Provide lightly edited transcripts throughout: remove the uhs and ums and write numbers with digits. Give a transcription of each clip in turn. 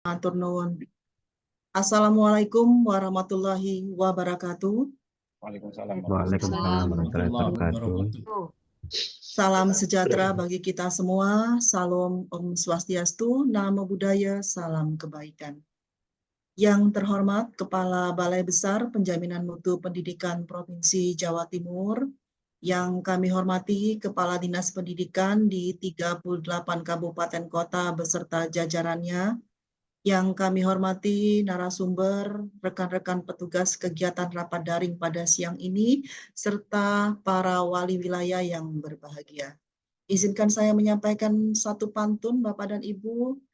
Matur nuwun. Assalamualaikum warahmatullahi wabarakatuh. Waalaikumsalam warahmatullahi wabarakatuh. Salam sejahtera bagi kita semua. Salam Om Swastiastu, Namo Buddhaya, salam kebaikan. Yang terhormat Kepala Balai Besar Penjaminan Mutu Pendidikan Provinsi Jawa Timur, yang kami hormati Kepala Dinas Pendidikan di 38 Kabupaten Kota beserta jajarannya, yang kami hormati narasumber, rekan-rekan petugas kegiatan rapat daring pada siang ini, serta para wali wilayah yang berbahagia. Izinkan saya menyampaikan satu pantun, Bapak dan Ibu.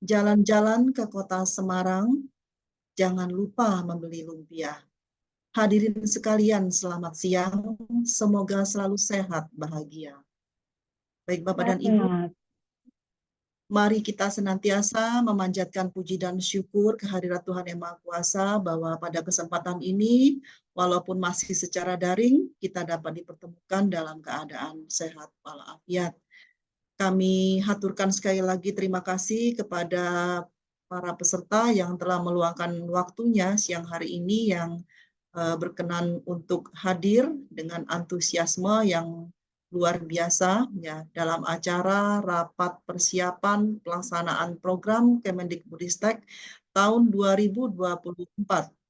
Jalan-jalan ke kota Semarang, jangan lupa membeli lumpia. Hadirin sekalian, selamat siang. Semoga selalu sehat, bahagia. Baik Bapak dan Ibu, mari kita senantiasa memanjatkan puji dan syukur kehadirat Tuhan Yang Maha Kuasa bahwa pada kesempatan ini, walaupun masih secara daring, kita dapat dipertemukan dalam keadaan sehat walafiat. Kami haturkan sekali lagi terima kasih kepada para peserta yang telah meluangkan waktunya siang hari ini, yang berkenan untuk hadir dengan antusiasme yang luar biasa ya dalam acara rapat persiapan pelaksanaan program Kemendikbudristek tahun 2024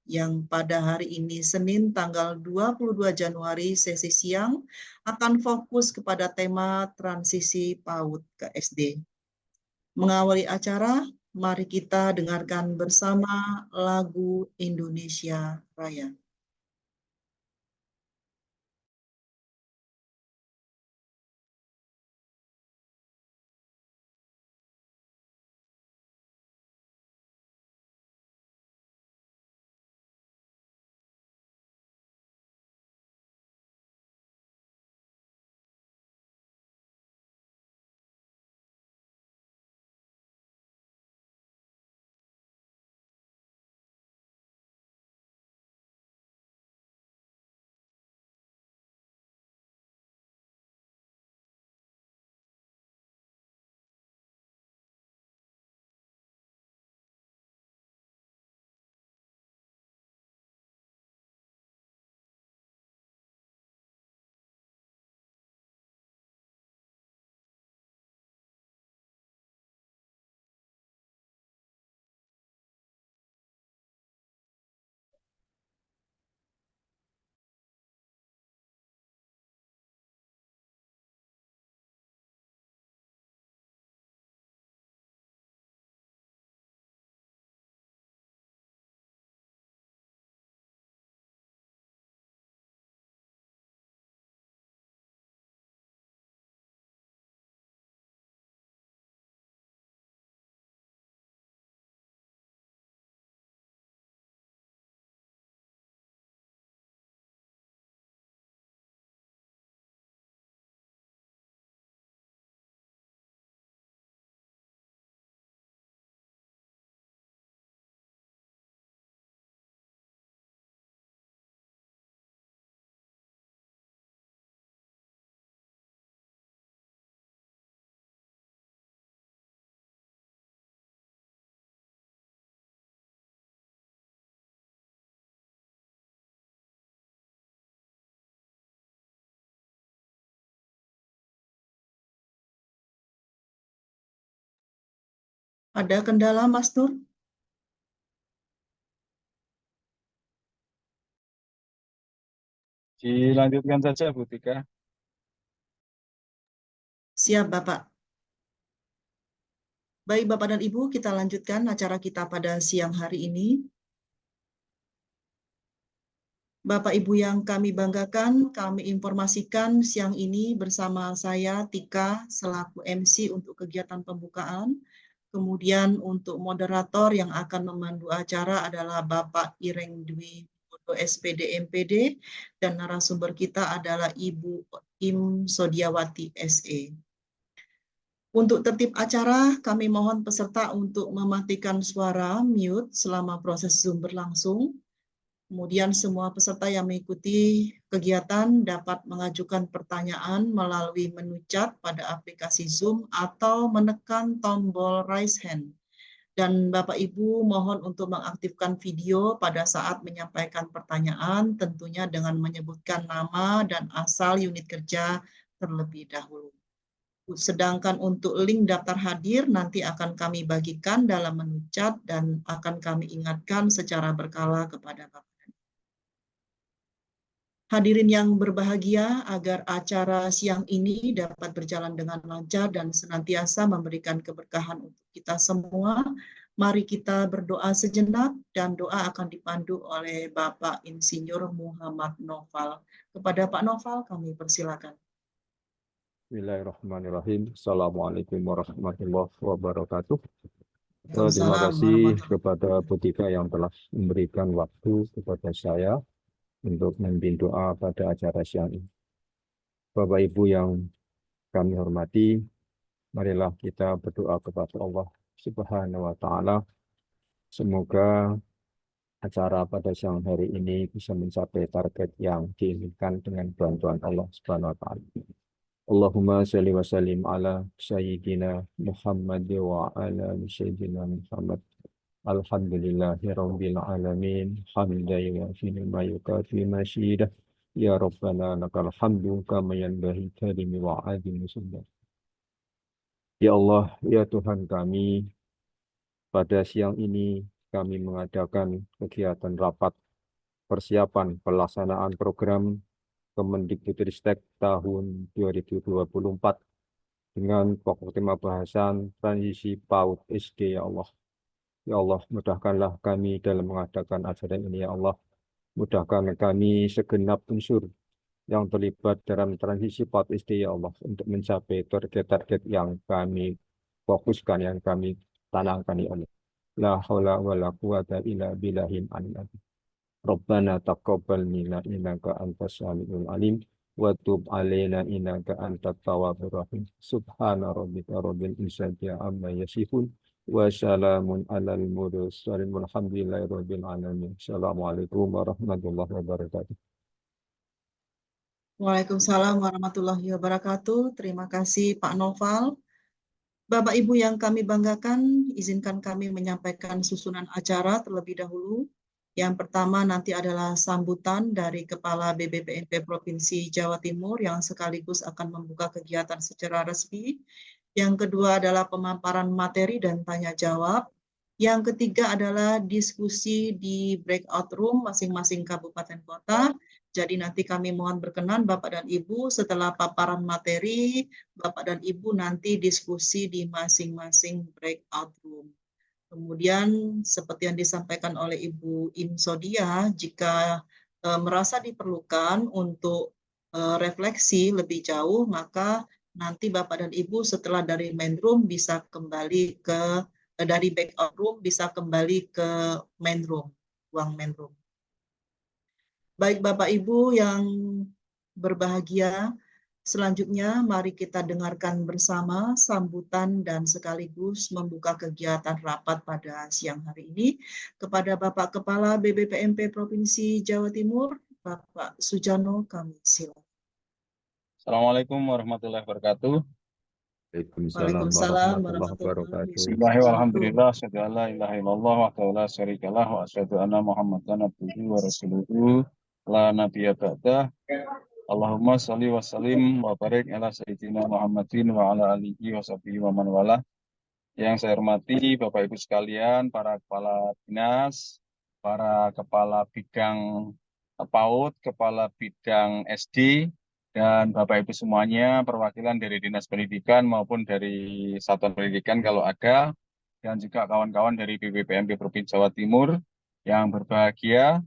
yang pada hari ini Senin tanggal 22 Januari sesi siang akan fokus kepada tema transisi PAUD ke SD. Mengawali acara, mari kita dengarkan bersama lagu Indonesia Raya. Ada kendala, Mas Nur? Dilanjutkan saja, Bu Tika. Siap, Bapak. Baik, Bapak dan Ibu, kita lanjutkan acara kita pada siang hari ini. Bapak Ibu yang kami banggakan, kami informasikan siang ini bersama saya, Tika, selaku MC untuk kegiatan pembukaan. Kemudian untuk moderator yang akan memandu acara adalah Bapak Ireng Dwi SPD MPD, dan narasumber kita adalah Ibu Im Sodiawati SE. Untuk tertib acara, kami mohon peserta untuk mematikan suara mute selama proses Zoom berlangsung. Kemudian semua peserta yang mengikuti kegiatan dapat mengajukan pertanyaan melalui menu chat pada aplikasi Zoom atau menekan tombol raise hand. Dan Bapak Ibu mohon untuk mengaktifkan video pada saat menyampaikan pertanyaan, tentunya dengan menyebutkan nama dan asal unit kerja terlebih dahulu. Sedangkan untuk link daftar hadir nanti akan kami bagikan dalam menu chat dan akan kami ingatkan secara berkala kepada Bapak. Hadirin yang berbahagia, agar acara siang ini dapat berjalan dengan lancar dan senantiasa memberikan keberkahan untuk kita semua, mari kita berdoa sejenak dan doa akan dipandu oleh Bapak Insinyur Muhammad Noval. Kepada Pak Noval kami persilakan. Bismillahirrahmanirrahim. Assalamualaikum warahmatullahi wabarakatuh. Terima Waalaikumsalam kasih warahmatullahi kepada Bu Tika yang telah memberikan waktu kepada saya untuk memimpin doa pada acara siang ini. Bapak Ibu yang kami hormati, marilah kita berdoa kepada Allah Subhanahu wa Ta'ala. Semoga acara pada siang hari ini bisa mencapai target yang diinginkan dengan bantuan Allah Subhanahu wa Ta'ala. Allahumma sholli wa sallim ala sayyidina Muhammad wa ala ali sayyidina Muhammad. Alhamdulillahi rabbil alamin. Hamdan yuwafi ma yukafi masyidah. Ya Rabbana lakal hamdu kama yanbaghi karimi wa azimi sunnah. Ya Allah, ya Tuhan kami, pada siang ini kami mengadakan kegiatan rapat persiapan pelaksanaan program Kemendikbudristek tahun 2024 dengan pokok tema bahasan transisi PAUD SD, ya Allah. Ya Allah, mudahkanlah kami dalam mengadakan acara ini, ya Allah. Mudahkan kami segenap unsur yang terlibat dalam transisi PAUD SD, ya Allah, untuk mencapai target-target yang kami fokuskan, yang kami tanamkan, ya Allah. La haula wa la quwata illa billahil aliyyil azim. Rabbana taqabbal minna innaka antas samiul alim wa tub alaina innaka antat tawwabur rahim. Subhana rabbika rabbil izzati amma yasifun wa salamun alal mursalin walhamdulillahi rabbil alamin. Assalamualaikum warahmatullahi wabarakatuh. Waalaikumsalam warahmatullahi wabarakatuh. Terima kasih Pak Noval. Bapak Ibu yang kami banggakan, izinkan kami menyampaikan susunan acara terlebih dahulu. Yang pertama nanti adalah sambutan dari Kepala BBPNP Provinsi Jawa Timur yang sekaligus akan membuka kegiatan secara resmi. Yang kedua adalah pemaparan materi dan tanya jawab. Yang ketiga adalah diskusi di breakout room masing-masing kabupaten kota. Jadi nanti kami mohon berkenan Bapak dan Ibu setelah paparan materi, Bapak dan Ibu nanti diskusi di masing-masing breakout room. Kemudian seperti yang disampaikan oleh Ibu Insodia, jika merasa diperlukan untuk refleksi lebih jauh, maka nanti Bapak dan Ibu setelah dari main room bisa kembali ke dari breakout room bisa kembali ke main room, ruang main room. Baik Bapak Ibu yang berbahagia, selanjutnya mari kita dengarkan bersama sambutan dan sekaligus membuka kegiatan rapat pada siang hari ini kepada Bapak Kepala BBPNP Provinsi Jawa Timur, Bapak Sujarno, kami silakan. Assalamualaikum warahmatullahi wabarakatuh. Waalaikumsalam warahmatullahi wabarakatuh. Bismillahirrahmanirrahim. Asyhadu an la ilaha illallah wahdahu la syarikalah wa asyhadu anna Muhammadan abduhu wa rasuluhu la nabiyya ba'dah. Allahumma sholli wa sallim wa barik ala sayyidina Muhammadin wa ala alihi wa sahbihi wa man wala. Yang saya hormati Bapak Ibu sekalian, para kepala dinas, para kepala bidang PAUD, kepala bidang SD, dan Bapak Ibu semuanya, perwakilan dari Dinas Pendidikan maupun dari Satuan Pendidikan kalau ada, dan juga kawan-kawan dari BBPNP Provinsi Jawa Timur yang berbahagia,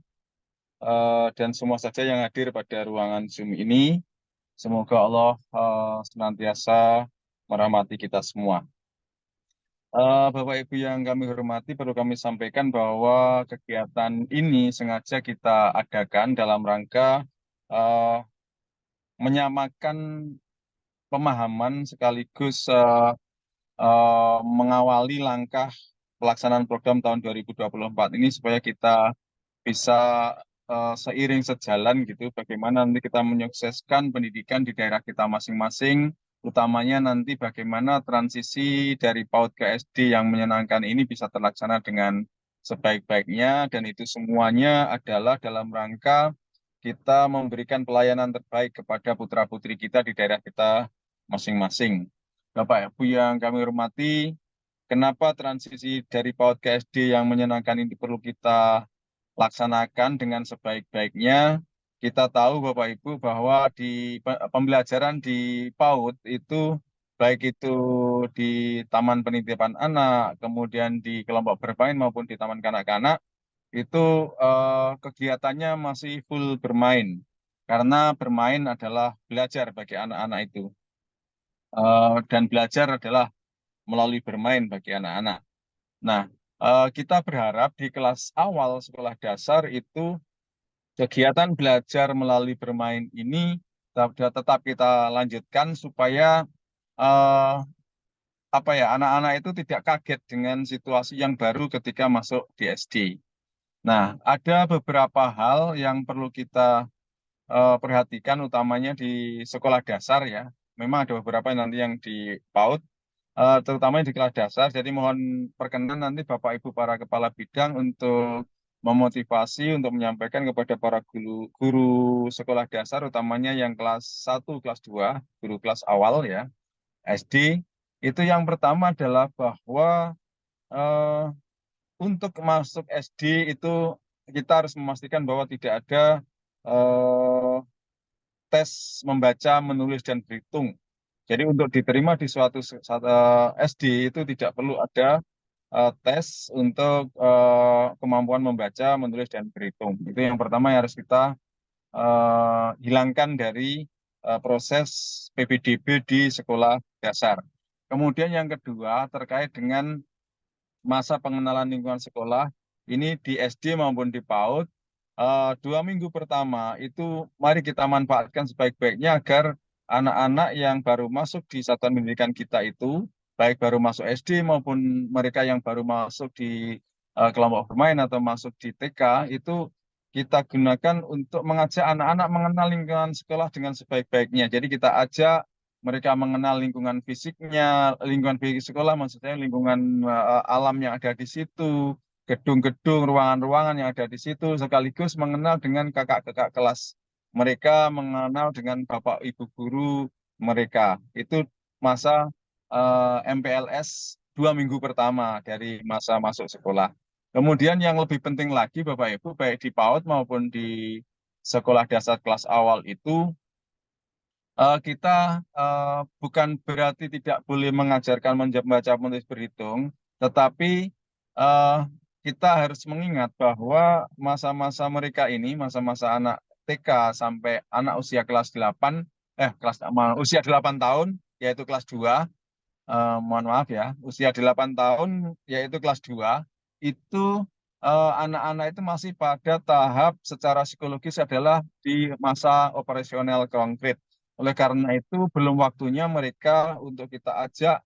dan semua saja yang hadir pada ruangan Zoom ini. Semoga Allah senantiasa merahmati kita semua. Bapak Ibu yang kami hormati, perlu kami sampaikan bahwa kegiatan ini sengaja kita adakan dalam rangka menyamakan pemahaman sekaligus mengawali langkah pelaksanaan program tahun 2024 ini supaya kita bisa seiring sejalan gitu, bagaimana nanti kita menyukseskan pendidikan di daerah kita masing-masing utamanya nanti bagaimana transisi dari PAUD ke SD yang menyenangkan ini bisa terlaksana dengan sebaik-baiknya, dan itu semuanya adalah dalam rangka kita memberikan pelayanan terbaik kepada putra-putri kita di daerah kita masing-masing. Bapak Ibu yang kami hormati, kenapa transisi dari PAUD ke SD yang menyenangkan ini perlu kita laksanakan dengan sebaik-baiknya? Kita tahu Bapak Ibu bahwa di pembelajaran di PAUD itu baik itu di taman penitipan anak, kemudian di kelompok bermain maupun di taman kanak-kanak itu kegiatannya masih full bermain, karena bermain adalah belajar bagi anak-anak itu. Dan belajar adalah melalui bermain bagi anak-anak. Nah, kita berharap di kelas awal sekolah dasar itu kegiatan belajar melalui bermain ini tetap kita lanjutkan supaya eh, anak-anak itu tidak kaget dengan situasi yang baru ketika masuk di SD. Nah, ada beberapa hal yang perlu kita perhatikan utamanya di sekolah dasar ya. Memang ada beberapa nanti yang di PAUD, terutama di kelas dasar. Jadi mohon perkenan nanti Bapak Ibu para kepala bidang untuk memotivasi, untuk menyampaikan kepada para guru sekolah dasar, utamanya yang kelas 1, kelas 2, guru kelas awal ya, SD. Itu yang pertama adalah bahwa eh, untuk masuk SD itu kita harus memastikan bahwa tidak ada eh, tes membaca, menulis, dan berhitung. Jadi untuk diterima di suatu SD itu tidak perlu ada tes untuk kemampuan membaca, menulis, dan berhitung. Itu yang pertama yang harus kita hilangkan dari proses PPDB di sekolah dasar. Kemudian yang kedua terkait dengan masa pengenalan lingkungan sekolah, ini di SD maupun di PAUD, 2 minggu pertama itu mari kita manfaatkan sebaik-baiknya agar anak-anak yang baru masuk di satuan pendidikan kita itu, baik baru masuk SD maupun mereka yang baru masuk di kelompok bermain atau masuk di TK, itu kita gunakan untuk mengajak anak-anak mengenal lingkungan sekolah dengan sebaik-baiknya. Jadi kita ajak mereka mengenal lingkungan fisiknya, lingkungan fisik sekolah, maksudnya lingkungan alam yang ada di situ, gedung-gedung, ruangan-ruangan yang ada di situ, sekaligus mengenal dengan kakak-kakak kelas mereka, mengenal dengan bapak ibu guru mereka. Itu masa MPLS 2 minggu pertama dari masa masuk sekolah. Kemudian yang lebih penting lagi Bapak Ibu, baik di PAUD maupun di sekolah dasar kelas awal itu, kita bukan berarti tidak boleh mengajarkan membaca, menulis, berhitung, tetapi eh, kita harus mengingat bahwa masa-masa mereka ini, masa-masa anak TK sampai anak usia kelas 8, usia 8 tahun, yaitu kelas 2, mohon maaf ya, usia 8 tahun, yaitu kelas 2, itu anak-anak itu masih pada tahap secara psikologis adalah di masa operasional konkret. Oleh karena itu, belum waktunya mereka untuk kita ajak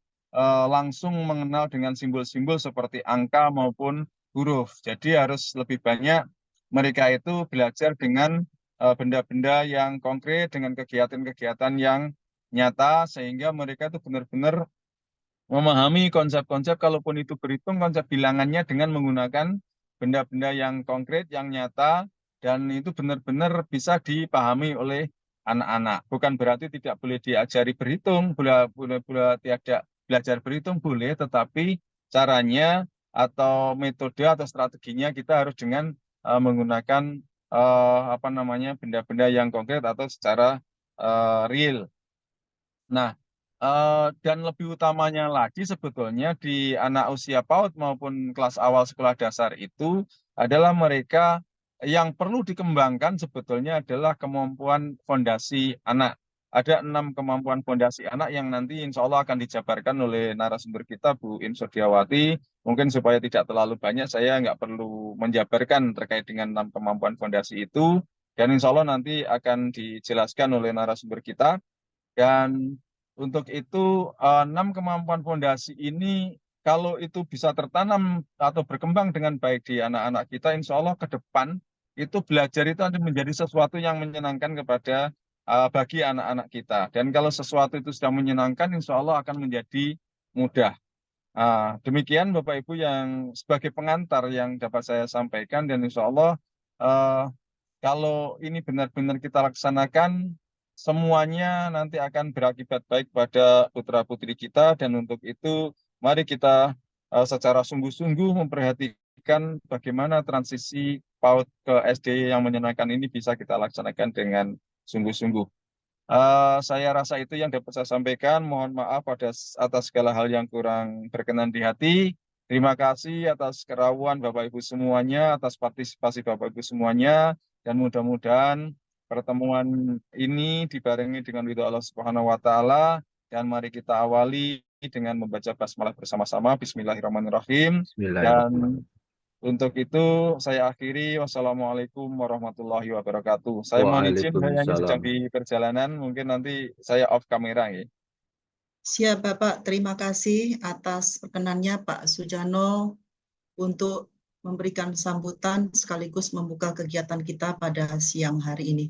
langsung mengenal dengan simbol-simbol seperti angka maupun huruf. Jadi harus lebih banyak mereka itu belajar dengan benda-benda yang konkret, dengan kegiatan-kegiatan yang nyata, sehingga mereka itu benar-benar memahami konsep-konsep, kalaupun itu berhitung, konsep bilangannya dengan menggunakan benda-benda yang konkret, yang nyata, dan itu benar-benar bisa dipahami oleh anak-anak. Bukan berarti tidak boleh diajari berhitung, boleh tidak belajar berhitung boleh, tetapi caranya atau metode atau strateginya kita harus dengan menggunakan benda-benda yang konkret atau secara real. Nah, dan lebih utamanya lagi sebetulnya di anak usia PAUD maupun kelas awal sekolah dasar itu adalah mereka yang perlu dikembangkan sebetulnya adalah kemampuan fondasi anak. Ada 6 kemampuan fondasi anak yang nanti insya Allah akan dijabarkan oleh narasumber kita, Bu Insodiawati. Mungkin supaya tidak terlalu banyak, saya nggak perlu menjabarkan terkait dengan 6 kemampuan fondasi itu. Dan insya Allah nanti akan dijelaskan oleh narasumber kita. Dan untuk itu 6 kemampuan fondasi ini kalau itu bisa tertanam atau berkembang dengan baik di anak-anak kita, insya Allah ke depan itu belajar itu akan menjadi sesuatu yang menyenangkan kepada bagi anak-anak kita. Dan kalau sesuatu itu sudah menyenangkan, insya Allah akan menjadi mudah. Demikian Bapak Ibu yang sebagai pengantar yang dapat saya sampaikan, dan insya Allah kalau ini benar-benar kita laksanakan, semuanya nanti akan berakibat baik pada putra-putri kita, dan untuk itu mari kita secara sungguh-sungguh memperhatikan bagaimana transisi PAUD ke SD yang menyenangkan ini bisa kita laksanakan dengan sungguh-sungguh. Saya rasa itu yang dapat saya sampaikan. Mohon maaf atas segala hal yang kurang berkenan di hati. Terima kasih atas kerawan Bapak Ibu semuanya, atas partisipasi Bapak Ibu semuanya, dan mudah-mudahan pertemuan ini dibarengi dengan ridho Allah Subhanahu wa taala, dan mari kita awali dengan membaca basmalah bersama-sama. Bismillahirrahmanirrahim. Dan Bismillahirrahmanirrahim. untuk itu saya akhiri. Wassalamualaikum warahmatullahi wabarakatuh. Saya mohon izin, saya ini sedang Waalaikumsalam. di perjalanan, mungkin nanti saya off kamera ya. Siap Bapak, terima kasih atas perkenannya Pak Sujarno untuk memberikan sambutan sekaligus membuka kegiatan kita pada siang hari ini.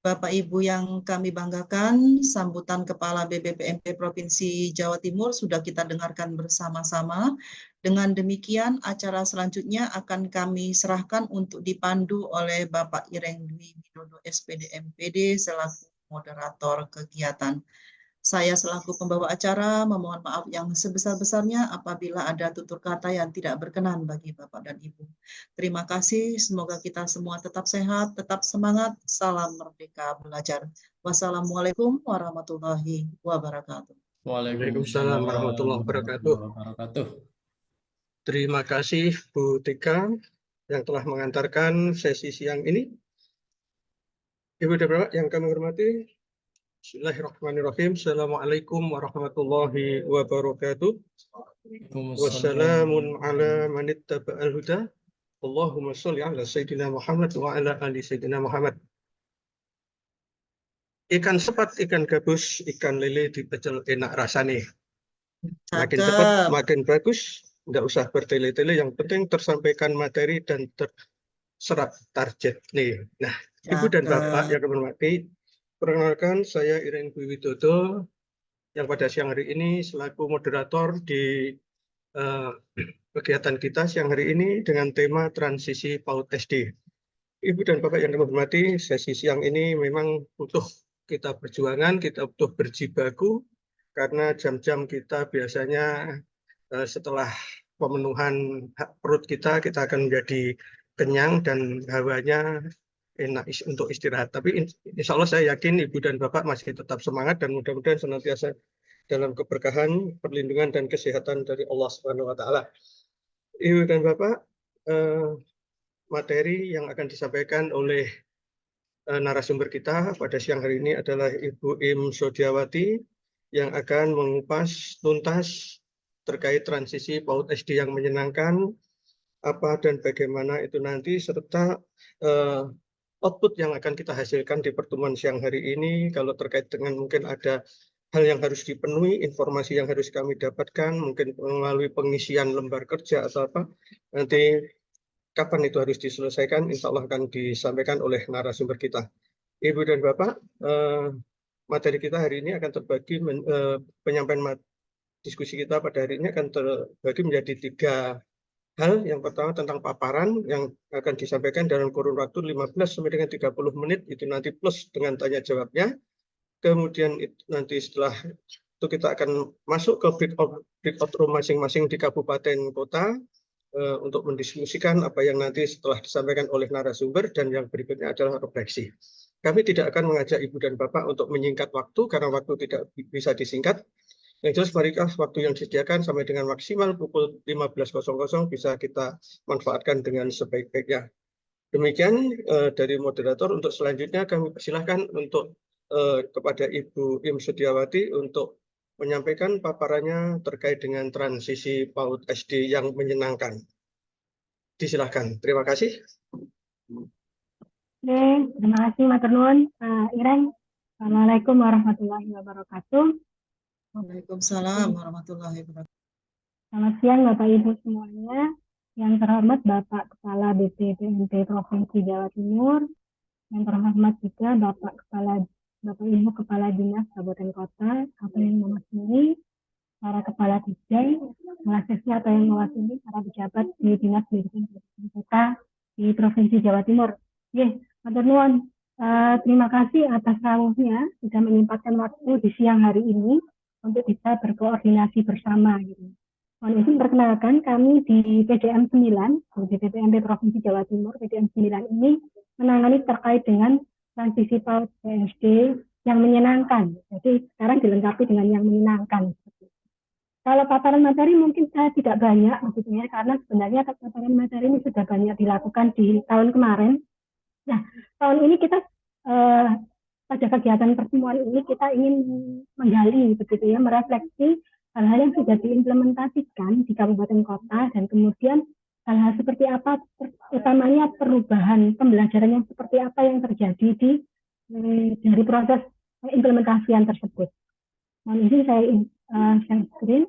Bapak Ibu yang kami banggakan, sambutan Kepala BPPMP Provinsi Jawa Timur sudah kita dengarkan bersama-sama. Dengan demikian, acara selanjutnya akan kami serahkan untuk dipandu oleh Bapak Ireng Dwi Widodo SPD MPD selaku moderator kegiatan. Saya selaku pembawa acara memohon maaf yang sebesar-besarnya apabila ada tutur kata yang tidak berkenan bagi Bapak dan Ibu. Terima kasih, semoga kita semua tetap sehat, tetap semangat. Salam merdeka belajar. Wassalamualaikum warahmatullahi wabarakatuh. Waalaikumsalam warahmatullahi wabarakatuh. Terima kasih Bu Tika yang telah mengantarkan sesi siang ini. Ibu dan Bapak yang kami hormati, Bismillahirrahmanirrahim. Assalamualaikum warahmatullahi wabarakatuh. Wassalamun ala manittaba'al huda. Allahumma sholli ala Sayyidina Muhammad wa ala ali Sayyidina Muhammad. Ikan sepat, ikan gabus, ikan lele dipecel enak rasane. Makin cepat, makin bagus. Nggak usah bertele-tele, yang penting tersampaikan materi dan terserap target nih. Nah, Ibu dan Bapak yang kami hormati, perkenalkan saya Ireng Dwi Widodo yang pada siang hari ini selaku moderator di kegiatan kita siang hari ini dengan tema transisi PAUD SD. Ibu dan Bapak yang kami hormati, sesi siang ini memang butuh kita perjuangan, kita butuh berjibaku, karena jam-jam kita biasanya setelah pemenuhan perut kita akan menjadi kenyang dan hawanya enak untuk istirahat. Tapi insya Allah saya yakin Ibu dan Bapak masih tetap semangat dan mudah-mudahan senantiasa dalam keberkahan, perlindungan dan kesehatan dari Allah Subhanahu wa taala. Ibu dan Bapak, materi yang akan disampaikan oleh narasumber kita pada siang hari ini adalah Ibu Im Sodiawati yang akan mengupas tuntas terkait transisi PAUD SD yang menyenangkan, apa dan bagaimana itu nanti, serta output yang akan kita hasilkan di pertemuan siang hari ini. Kalau terkait dengan mungkin ada hal yang harus dipenuhi, informasi yang harus kami dapatkan, mungkin melalui pengisian lembar kerja atau apa, nanti kapan itu harus diselesaikan, insya Allah akan disampaikan oleh narasumber kita. Ibu dan Bapak, materi kita hari ini akan terbagi, penyampaian diskusi kita pada hari ini akan terbagi menjadi 3 hal. Yang pertama tentang paparan yang akan disampaikan dalam kurun waktu 15 sampai dengan 30 menit, itu nanti plus dengan tanya jawabnya. Kemudian nanti setelah itu kita akan masuk ke breakout room masing-masing di kabupaten kota untuk mendiskusikan apa yang nanti setelah disampaikan oleh narasumber, dan yang berikutnya adalah refleksi. Kami tidak akan mengajak Ibu dan Bapak untuk menyingkat waktu karena waktu tidak bisa disingkat. Yang jelas marilah waktu yang disediakan sampai dengan maksimal pukul 15.00 bisa kita manfaatkan dengan sebaik-baiknya. Demikian dari moderator. Untuk selanjutnya kami persilahkan untuk kepada Ibu Im Sodiawati untuk menyampaikan paparannya terkait dengan transisi PAUD SD yang menyenangkan. Disilahkan. Terima kasih. Oke, terima kasih Matur Nuwun, Pak Ireng. Assalamualaikum warahmatullahi wabarakatuh. Waalaikumsalam warahmatullahi wabarakatuh. Selamat siang Bapak Ibu semuanya. Yang terhormat Bapak Kepala BPPMP Provinsi Jawa Timur. Yang terhormat juga Bapak Kepala Bapak Ibu Kepala Dinas Kabupaten Kota atau yang mewakili, para Kepala Dijai, mahasiswa atau yang mewakili para pejabat di Dinas Pendidikan Kabupaten Kota di Provinsi Jawa Timur. Matur nuwun. Terima kasih atas rawuhnya sudah menyempatkan waktu di siang hari ini untuk bisa berkoordinasi bersama. Mohon izin perkenalkan, kami di PDM 9, di PPMP Provinsi Jawa Timur, PDM 9 ini menangani terkait dengan transisi PAUD PSD yang menyenangkan. Jadi sekarang dilengkapi dengan yang menyenangkan. Kalau paparan materi mungkin saya tidak banyak, maksudnya karena sebenarnya paparan materi ini sudah banyak dilakukan di tahun kemarin. Nah, tahun ini kita pada kegiatan pertemuan ini kita ingin menggali, begitu ya, merefleksi hal-hal yang sudah diimplementasikan di kabupaten kota dan kemudian hal-hal seperti apa, utamanya perubahan pembelajaran yang seperti apa yang terjadi dari proses implementasian tersebut. Mohon izin saya share screen.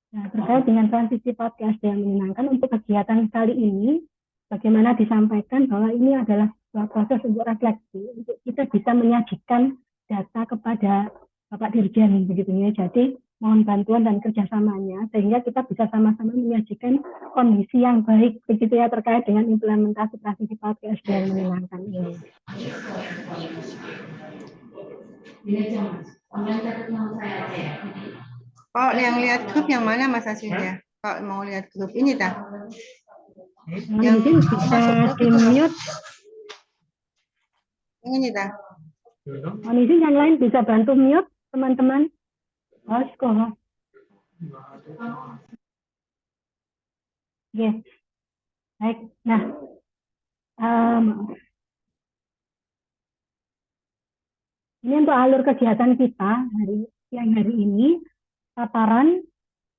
Nah, terkait dengan transisi podcast yang menyenangkan untuk kegiatan kali ini, bagaimana disampaikan bahwa ini adalah sebuah proses untuk refleksi, untuk kita bisa menyajikan data kepada Bapak Dirjen, begitu ya. Jadi mohon bantuan dan kerjasamanya sehingga kita bisa sama-sama menyajikan kondisi yang baik, begitu ya, terkait dengan implementasi transisi podcast yang menyenangkan ini. Oh, yang lihat grup yang mana Mas Asinja? Kalau mau lihat grup ini dah. Yang mungkin bisa di-mute. Yang ini dah. Mohon izin yang lain bisa bantu mute, teman-teman. Yes. Baik. Nah, ini untuk alur kegiatan kita yang hari ini, paparan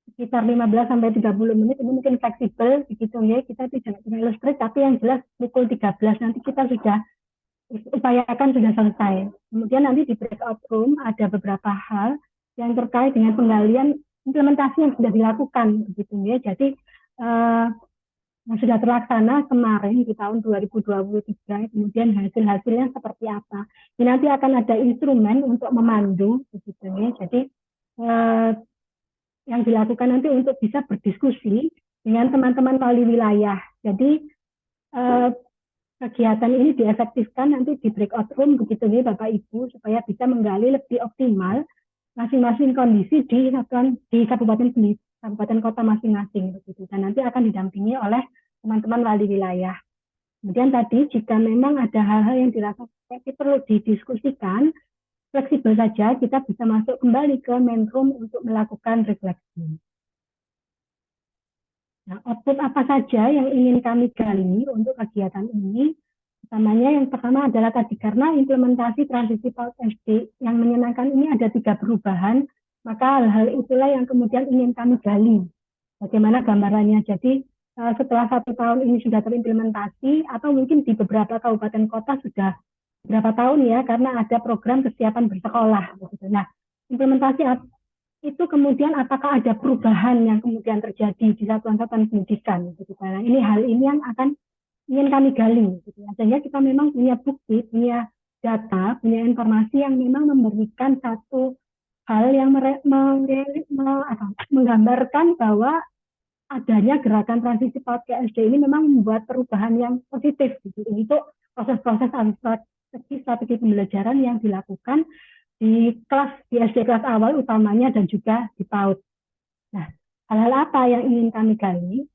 sekitar 15-30 menit, ini mungkin fleksibel begitu ya, kita tidak illustrate, tapi yang jelas pukul 13 nanti kita sudah upayakan sudah selesai. Kemudian nanti di breakout room ada beberapa hal yang terkait dengan penggalian implementasi yang sudah dilakukan begitu ya. Jadi yang sudah terlaksana kemarin di tahun 2023, kemudian hasil-hasilnya seperti apa. Ini nanti akan ada instrumen untuk memandu begitu ya. Jadi yang dilakukan nanti untuk bisa berdiskusi dengan teman-teman wali wilayah. Jadi kegiatan ini diefektifkan nanti di breakout room begitu ya Bapak Ibu, supaya bisa menggali lebih optimal masing-masing kondisi di kabupaten kota masing-masing begitu. Dan nanti akan didampingi oleh teman-teman wali wilayah. Kemudian tadi jika memang ada hal-hal yang dirasa perlu didiskusikan, fleksibel saja, kita bisa masuk kembali ke main room untuk melakukan refleksi. Nah, output apa saja yang ingin kami gali untuk kegiatan ini? Utamanya yang pertama adalah tadi, karena implementasi transisi PAUD SD yang menyenangkan ini ada 3 perubahan, maka hal-hal itulah yang kemudian ingin kami gali. Bagaimana gambarannya? Jadi setelah 1 tahun ini sudah terimplementasi, atau mungkin di beberapa kabupaten kota sudah berapa tahun ya, karena ada program kesiapan bersekolah. Nah, implementasi itu kemudian apakah ada perubahan yang kemudian terjadi di satuan-satuan pendidikan? Nah, ini hal ini yang ingin kami gali. Sehingga kita memang punya bukti, punya data, punya informasi yang memang memberikan satu hal yang menggambarkan bahwa adanya gerakan transisi PAUD ke SD ini memang membuat perubahan yang positif untuk proses-proses strategi pembelajaran yang dilakukan di SD kelas awal utamanya dan juga di PAUD. Nah, hal-hal apa yang ingin kami gali?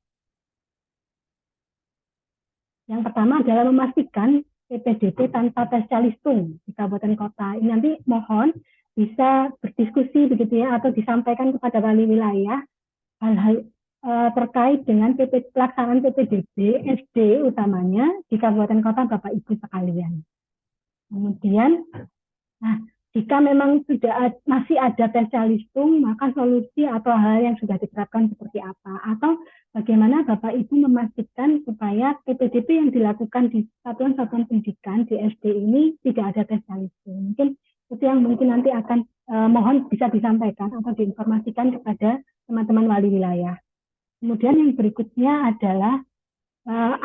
Yang pertama adalah memastikan PPDB tanpa tes calistung di kabupaten kota. Ini nanti mohon bisa berdiskusi begitu ya, atau disampaikan kepada wali wilayah hal-hal terkait dengan pelaksanaan PPDB SD utamanya di kabupaten kota Bapak Ibu sekalian. Kemudian, nah jika memang masih ada tes calistung, maka solusi atau hal yang sudah diterapkan seperti apa, atau bagaimana Bapak Ibu memastikan supaya PPDB yang dilakukan di satuan-satuan pendidikan di SD ini tidak ada tes calistung. Mungkin itu yang mungkin nanti akan mohon bisa disampaikan atau diinformasikan kepada teman-teman wali wilayah. Kemudian yang berikutnya adalah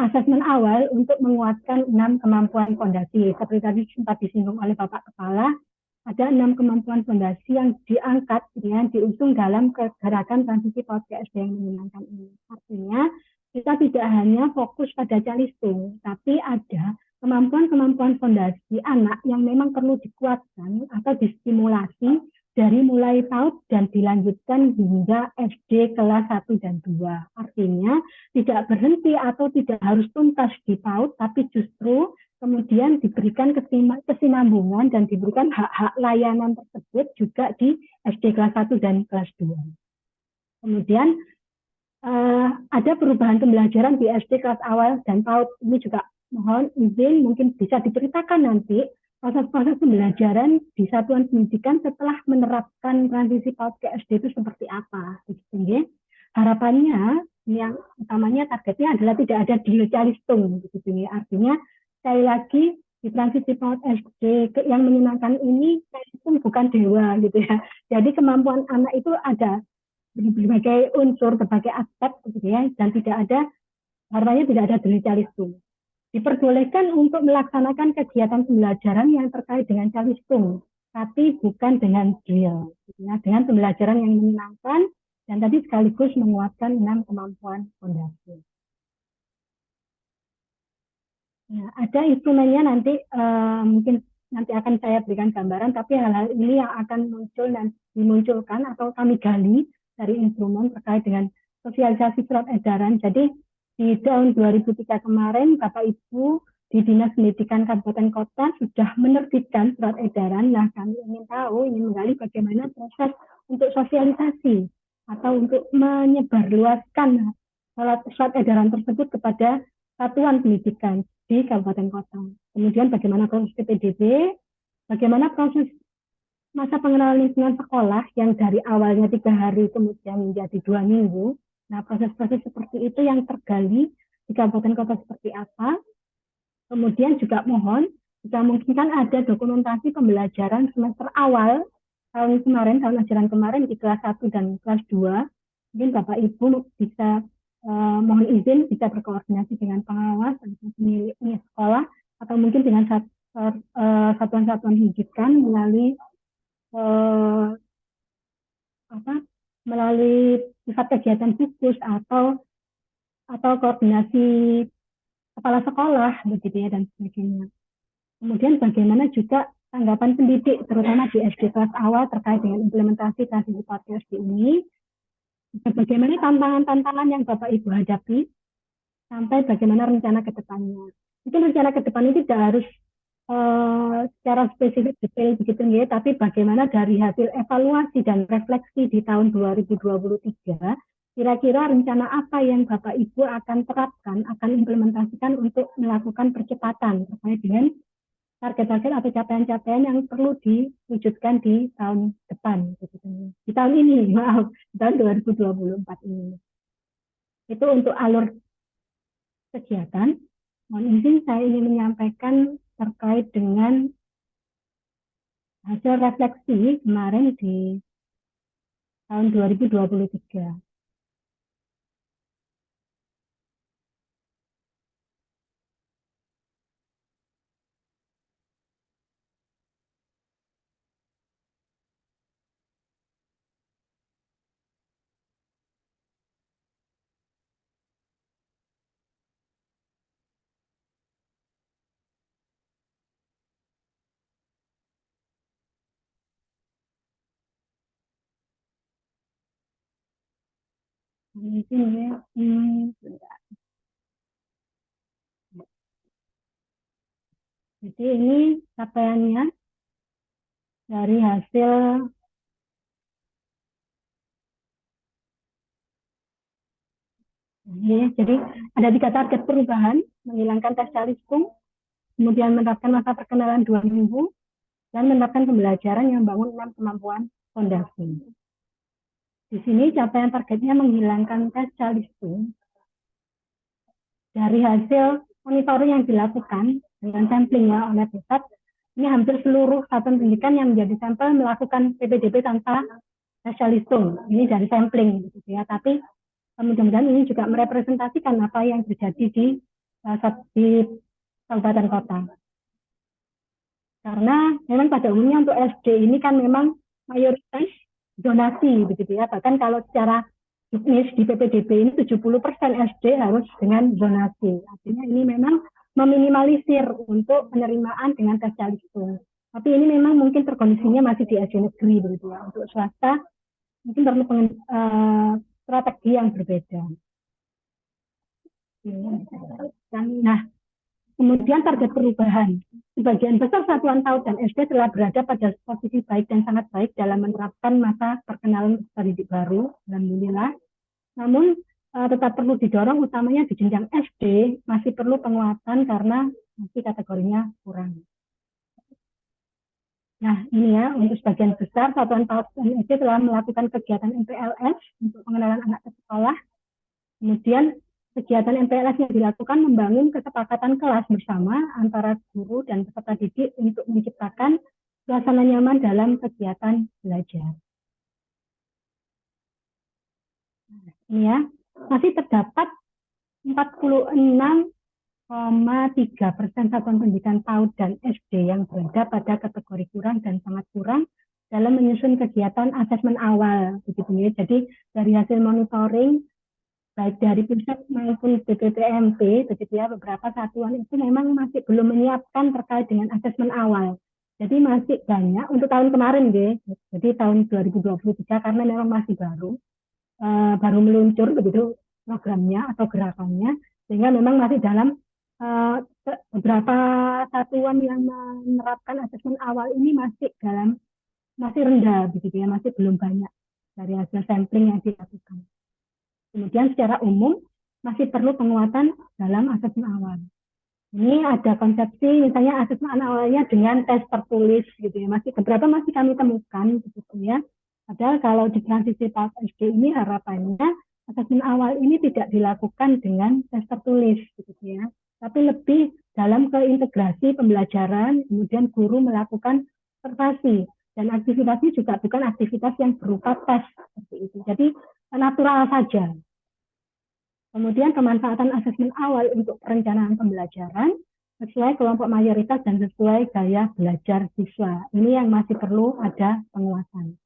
asesmen awal untuk menguatkan 6 kemampuan fondasi. Seperti tadi sempat disinggung oleh Bapak Kepala, ada 6 kemampuan fondasi yang diangkat, yang diusung dalam gerakan transisi PAUD ke SD yang menyenangkan ini. Artinya, kita tidak hanya fokus pada calistung, tapi ada kemampuan-kemampuan fondasi anak yang memang perlu dikuatkan atau distimulasi dari mulai PAUD dan dilanjutkan hingga SD kelas 1 dan 2. Artinya tidak berhenti atau tidak harus tuntas di PAUD, tapi justru kemudian diberikan kesinambungan dan diberikan hak-hak layanan tersebut juga di SD kelas 1 dan kelas 2. Kemudian ada perubahan pembelajaran di SD kelas awal dan PAUD. Ini juga mohon izin mungkin bisa diceritakan nanti proses-proses pembelajaran di satuan pendidikan setelah menerapkan transisi PAUD ke SD itu seperti apa. Begitu, harapannya yang utamanya targetnya adalah tidak ada drill calistung. Begitu, artinya sekali lagi di transisi PAUD SD yang menyenangkan ini calistung bukan dewa gitu ya. Jadi kemampuan anak itu ada berbagai unsur, berbagai aspek gitu ya, dan tidak ada harapannya tidak ada drill calistung. Diperbolehkan untuk melaksanakan kegiatan pembelajaran yang terkait dengan calistung, tapi bukan dengan drill, ya, dengan pembelajaran yang menyenangkan dan tadi sekaligus menguatkan 6 kemampuan fondasi. Ya, ada instrumennya nanti mungkin nanti akan saya berikan gambaran, tapi hal-hal ini yang akan muncul dan dimunculkan atau kami gali dari instrumen terkait dengan sosialisasi surat edaran. Jadi di tahun 2003 kemarin, Bapak Ibu di Dinas Pendidikan Kabupaten Kota sudah menerbitkan surat edaran. Nah, kami ingin menggali bagaimana proses untuk sosialisasi atau untuk menyebarluaskan surat edaran tersebut kepada satuan pendidikan di Kabupaten Kota. Kemudian bagaimana proses PPDB, bagaimana proses masa pengenalan lingkungan sekolah yang dari awalnya 3 hari kemudian menjadi 2 minggu. Nah, proses-proses seperti itu yang tergali di kabupaten kota seperti apa. Kemudian juga mohon, jika mungkin kan ada dokumentasi pembelajaran semester awal tahun ajaran kemarin di kelas 1 dan kelas 2. Mungkin Bapak Ibu bisa mohon izin bisa berkoordinasi dengan pengawas atau pemilik sekolah atau mungkin dengan satuan-satuan pendidikan melalui pusat kegiatan khusus atau koordinasi kepala sekolah begitu ya dan sebagainya. Kemudian bagaimana juga tanggapan pendidik terutama di SD kelas awal terkait dengan implementasi transisi PAUD SD ini. Bagaimana tantangan-tantangan yang Bapak Ibu hadapi sampai bagaimana rencana ke depannya. Mungkin rencana ke depan ini tidak harus secara spesifik detail begitu ya, tapi bagaimana dari hasil evaluasi dan refleksi di tahun 2023, kira-kira rencana apa yang Bapak Ibu akan terapkan, akan implementasikan untuk melakukan percepatan terkait dengan target-target atau capaian-capaian yang perlu diwujudkan di tahun depan, gitu. Di tahun ini, maaf, di tahun 2024 ini. Itu untuk alur kegiatan. Mohon izin saya ingin menyampaikan terkait dengan hasil refleksi kemarin di tahun 2023. Jadi ini capaiannya dari hasil jadi ada 3 target perubahan, menghilangkan tes calistung, kemudian menerapkan masa perkenalan 2 minggu, dan menerapkan pembelajaran yang membangun 6 kemampuan fondasi. Di sini capaian targetnya menghilangkan tes Charleston dari hasil monitoring yang dilakukan dengan samplingnya oleh pusat. Ini hampir seluruh satuan pendidikan yang menjadi sampel melakukan PPDB tanpa tes Charleston. Ini dari sampling, gitu ya. Tapi mudah-mudahan ini juga merepresentasikan apa yang terjadi di kabupaten kota. Karena memang pada umumnya untuk SD ini kan memang mayoritas donasi, begitu ya. Bahkan kalau secara bisnis di PPDB ini 70% SD harus dengan donasi. Artinya ini memang meminimalisir untuk penerimaan dengan tes Charleston. Tapi ini memang mungkin terkondisinya masih di SD negeri, begitu ya. Untuk swasta mungkin perlu strategi yang berbeda. Nah, kemudian target perubahan. Sebagian besar satuan PAUD dan SD telah berada pada posisi baik dan sangat baik dalam menerapkan masa perkenalan peserta didik baru, alhamdulillah. Namun tetap perlu didorong, utamanya di jenjang SD masih perlu penguatan karena masih kategorinya kurang. Nah, ini ya, untuk sebagian besar satuan PAUD dan SD telah melakukan kegiatan MPLS untuk pengenalan anak ke sekolah. Kemudian kegiatan MPLS yang dilakukan membangun kesepakatan kelas bersama antara guru dan peserta didik untuk menciptakan suasana nyaman dalam kegiatan belajar. Ini ya, masih terdapat 46,3% satuan pendidikan PAUD dan SD yang berada pada kategori kurang dan sangat kurang dalam menyusun kegiatan asesmen awal, begitu ya. Jadi dari hasil monitoring baik dari pusat maupun BPPMP, begitu ya, beberapa satuan itu memang masih belum menyiapkan terkait dengan asesmen awal. Jadi masih banyak untuk tahun kemarin, deh. Jadi tahun 2023 karena memang masih baru meluncur begitu programnya atau gerakannya, sehingga memang masih dalam beberapa satuan yang menerapkan asesmen awal ini masih rendah, begitu ya, masih belum banyak dari hasil sampling yang dilakukan. Kemudian secara umum masih perlu penguatan dalam asesmen awal. Ini ada konsepsi misalnya asesmen awalnya dengan tes tertulis, gitu ya. Beberapa masih kami temukan, gitu ya. Padahal kalau di transisi PAUD SD ini harapannya asesmen awal ini tidak dilakukan dengan tes tertulis, gitu ya. Tapi lebih dalam keintegrasi pembelajaran, kemudian guru melakukan observasi dan aktivitasnya juga bukan aktivitas yang berupa tes seperti itu. Jadi natural saja. Kemudian pemanfaatan asesmen awal untuk perencanaan pembelajaran sesuai kelompok mayoritas dan sesuai gaya belajar siswa. Ini yang masih perlu ada penguatan.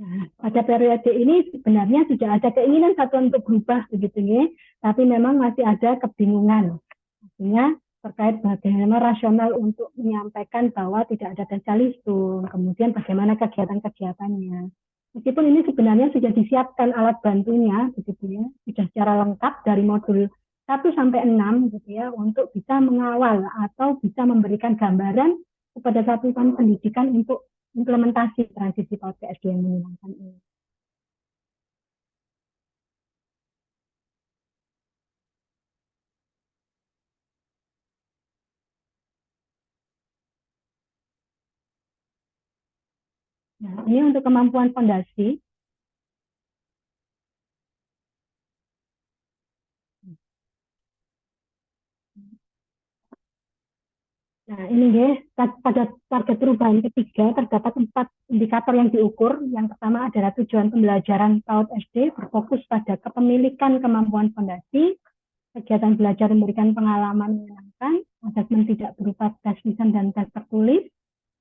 Nah, pada periode ini sebenarnya sudah ada keinginan satuan untuk berubah, begitu ya, tapi memang masih ada kebingungan. Artinya terkait bagaimana rasional untuk menyampaikan bahwa tidak ada tes Charleston, kemudian bagaimana kegiatan-kegiatannya. Meskipun ini sebenarnya sudah disiapkan alat bantunya, begitu ya, sudah secara lengkap dari modul 1 sampai 6, gitu ya, untuk bisa mengawal atau bisa memberikan gambaran kepada satuan pendidikan untuk implementasi transisi PAUD ke SD yang menyenangkan ini. Nah, ini untuk kemampuan fondasi. Nah, ini guys, pada target perubahan ketiga terdapat 4 indikator yang diukur. Yang pertama adalah tujuan pembelajaran PAUD SD berfokus pada kepemilikan kemampuan fondasi, kegiatan belajar memberikan pengalaman menyenangkan, asesmen tidak berupa tes lisan dan tes tertulis,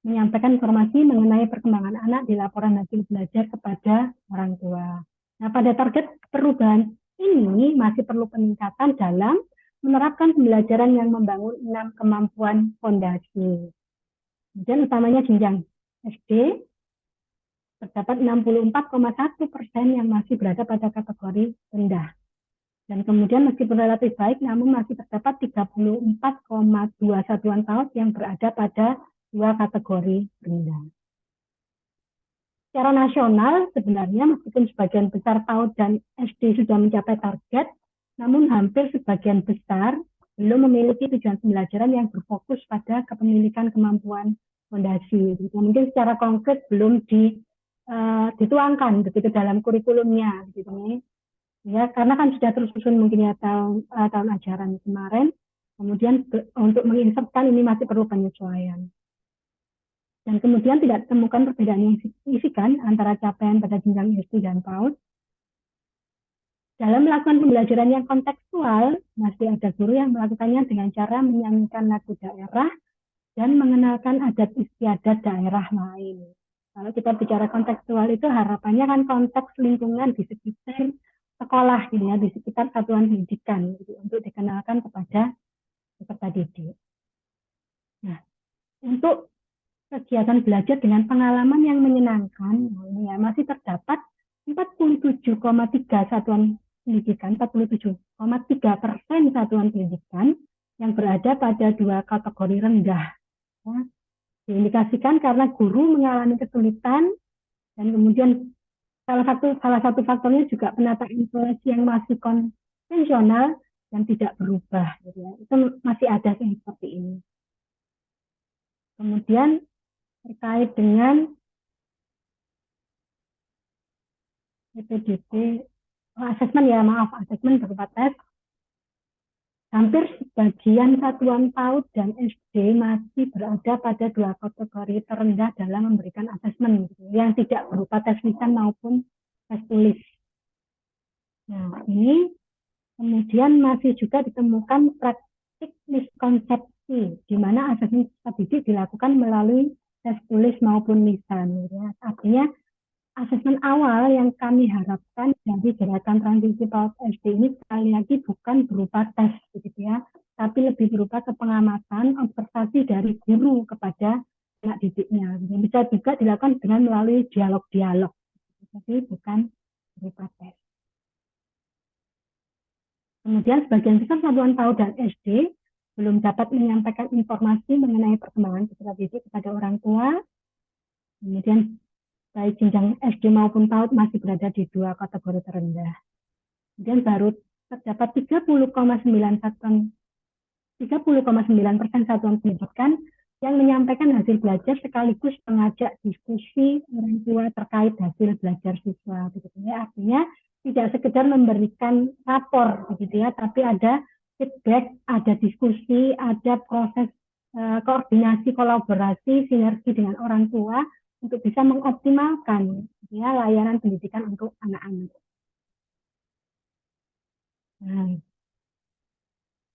menyampaikan informasi mengenai perkembangan anak di laporan hasil belajar kepada orang tua. Nah, pada target perubahan ini masih perlu peningkatan dalam menerapkan pembelajaran yang membangun 6 kemampuan fondasi. Kemudian utamanya jenjang SD, terdapat 64,1% yang masih berada pada kategori rendah. Dan kemudian meskipun relatif baik, namun masih terdapat 34,2 satuan PAUD yang berada pada 2 kategori rendah. Secara nasional, sebenarnya meskipun sebagian besar PAUD dan SD sudah mencapai target, namun hampir sebagian besar belum memiliki tujuan pembelajaran yang berfokus pada kepemilikan kemampuan fondasi. Gitu. Mungkin secara konkret belum dituangkan begitu dalam kurikulumnya, gitu nih. Ya, karena kan sudah terus susun mungkin ya tahun ajaran kemarin. Kemudian untuk menginsertkan ini masih perlu penyesuaian. Dan kemudian tidak ditemukan perbedaan yang signifikan antara capaian pada jenjang SD dan PAUD. Dalam melakukan pembelajaran yang kontekstual, masih ada guru yang melakukannya dengan cara menyanyikan lagu daerah dan mengenalkan adat istiadat daerah lain. Kalau kita bicara kontekstual itu harapannya kan konteks lingkungan di sekitar sekolah, gitu ya, di sekitar satuan pendidikan, gitu, untuk dikenalkan kepada peserta didik. Nah, untuk kegiatan belajar dengan pengalaman yang menyenangkan, ini ya, masih terdapat 47,3 satuan pendidikan, 47,3% satuan pendidikan yang berada pada dua kategori rendah. Ya, diindikasikan karena guru mengalami kesulitan dan kemudian salah satu faktornya juga penataan kelas yang masih konvensional dan tidak berubah. Gitu ya. Itu masih ada yang seperti ini. Kemudian terkait dengan PPDB, asesmen berupa tes, hampir sebagian satuan PAUD dan SD masih berada pada dua kategori terendah dalam memberikan asesmen, gitu, yang tidak berupa tes lisan maupun tes tulis. Nah, ini kemudian masih juga ditemukan praktik miskonsepsi, di mana asesmen peserta didik dilakukan melalui tes tulis maupun lisan. Ya. Artinya, asesmen awal yang kami harapkan dari gerakan transisi PAUD SD ini sekali lagi bukan berupa tes, begitu ya, tapi lebih berupa kepengamatan, observasi dari guru kepada anak didiknya. Bisa juga dilakukan dengan melalui dialog-dialog, tapi bukan berupa tes. Kemudian sebagian besar satuan PAUD dan SD belum dapat menyampaikan informasi mengenai perkembangan peserta didik kepada orang tua. Kemudian baik jenjang SD maupun PAUD masih berada di dua kategori terendah. Kemudian baru terdapat 30,9% satuan pendidikan yang menyampaikan hasil belajar sekaligus mengajak diskusi orang tua terkait hasil belajar siswa. Begitu ya. Artinya tidak sekedar memberikan rapor, begitu ya, tapi ada feedback, ada diskusi, ada proses koordinasi, kolaborasi, sinergi dengan orang tua untuk bisa mengoptimalkan ya, layanan pendidikan untuk anak-anak. Nah,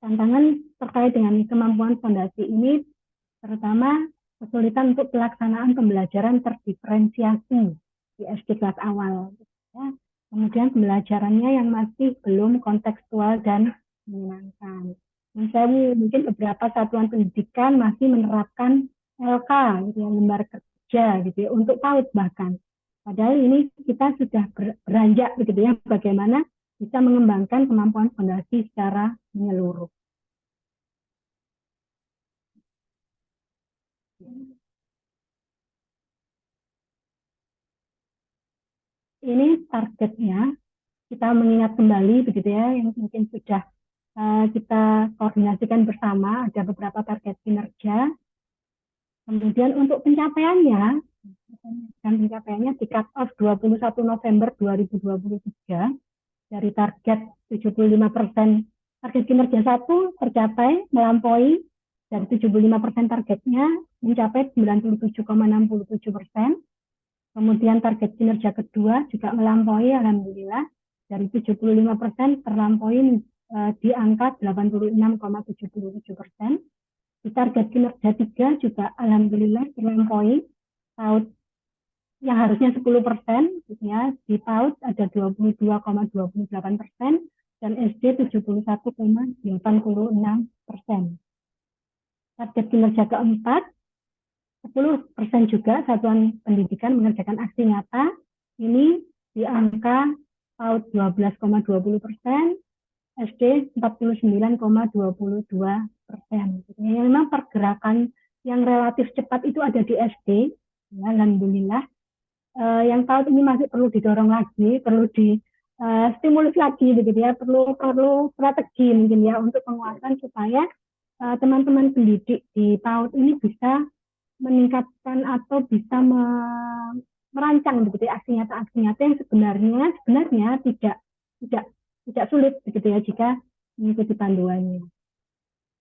tantangan terkait dengan kemampuan fondasi ini terutama kesulitan untuk pelaksanaan pembelajaran terdiferensiasi di SD kelas awal. Ya. Kemudian pembelajarannya yang masih belum kontekstual dan menyenangkan. Misalnya mungkin beberapa satuan pendidikan masih menerapkan LK, gitu ya, lembar kerja, gitu ya, untuk PAUD bahkan. Padahal ini kita sudah beranjak, begitu ya, bagaimana bisa mengembangkan kemampuan fondasi secara menyeluruh. Ini targetnya, kita mengingat kembali, begitu ya, yang mungkin sudah kita koordinasikan bersama, ada beberapa target kinerja. Kemudian untuk pencapaiannya di cut off 21 November 2023, dari target 75%, target kinerja 1 tercapai, melampaui, dari 75% targetnya mencapai 97,67%. Kemudian target kinerja kedua juga melampaui, alhamdulillah, dari 75% terlampaui di angka 86,77%. Di target kinerja 3 juga alhamdulillah terlampaui, PAUD yang harusnya 10%, gitu ya, di PAUD ada 22,28% dan SD 71,86%. Target kinerja keempat, 10% juga satuan pendidikan mengerjakan aksi nyata, ini di angka PAUD 12,20%, SD 49,22%. Ya, memang pergerakan yang relatif cepat itu ada di SD, ya, alhamdulillah. Yang PAUD ini masih perlu didorong lagi, perlu stimulus lagi begitu ya, perlu strategi mungkin ya untuk penguatan supaya teman-teman pendidik di PAUD ini bisa meningkatkan atau bisa merancang begitu ya, aksi nyata yang sebenarnya tidak sulit begitu ya jika mengikuti panduannya.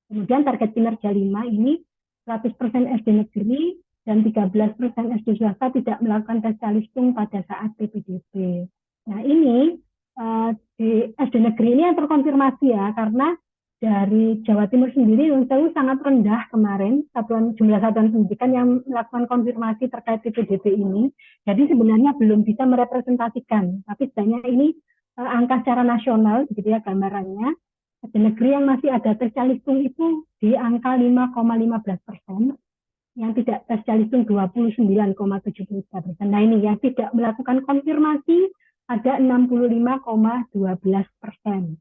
Kemudian target kinerja 5 ini 100% SD negeri dan 13% SD swasta tidak melakukan tes calistung pada saat PPDB. Nah ini di SD negeri ini yang terkonfirmasi ya, karena dari Jawa Timur sendiri sangat rendah kemarin jumlah satuan pendidikan yang melakukan konfirmasi terkait PPDB ini. Jadi sebenarnya belum bisa merepresentasikan, tapi setidaknya ini angka secara nasional, begitu ya gambarannya. SD negeri yang masih ada tes calistung itu di angka 5,15%, yang tidak tes calistung 29,73%. Nah ini yang tidak melakukan konfirmasi ada 65,12%.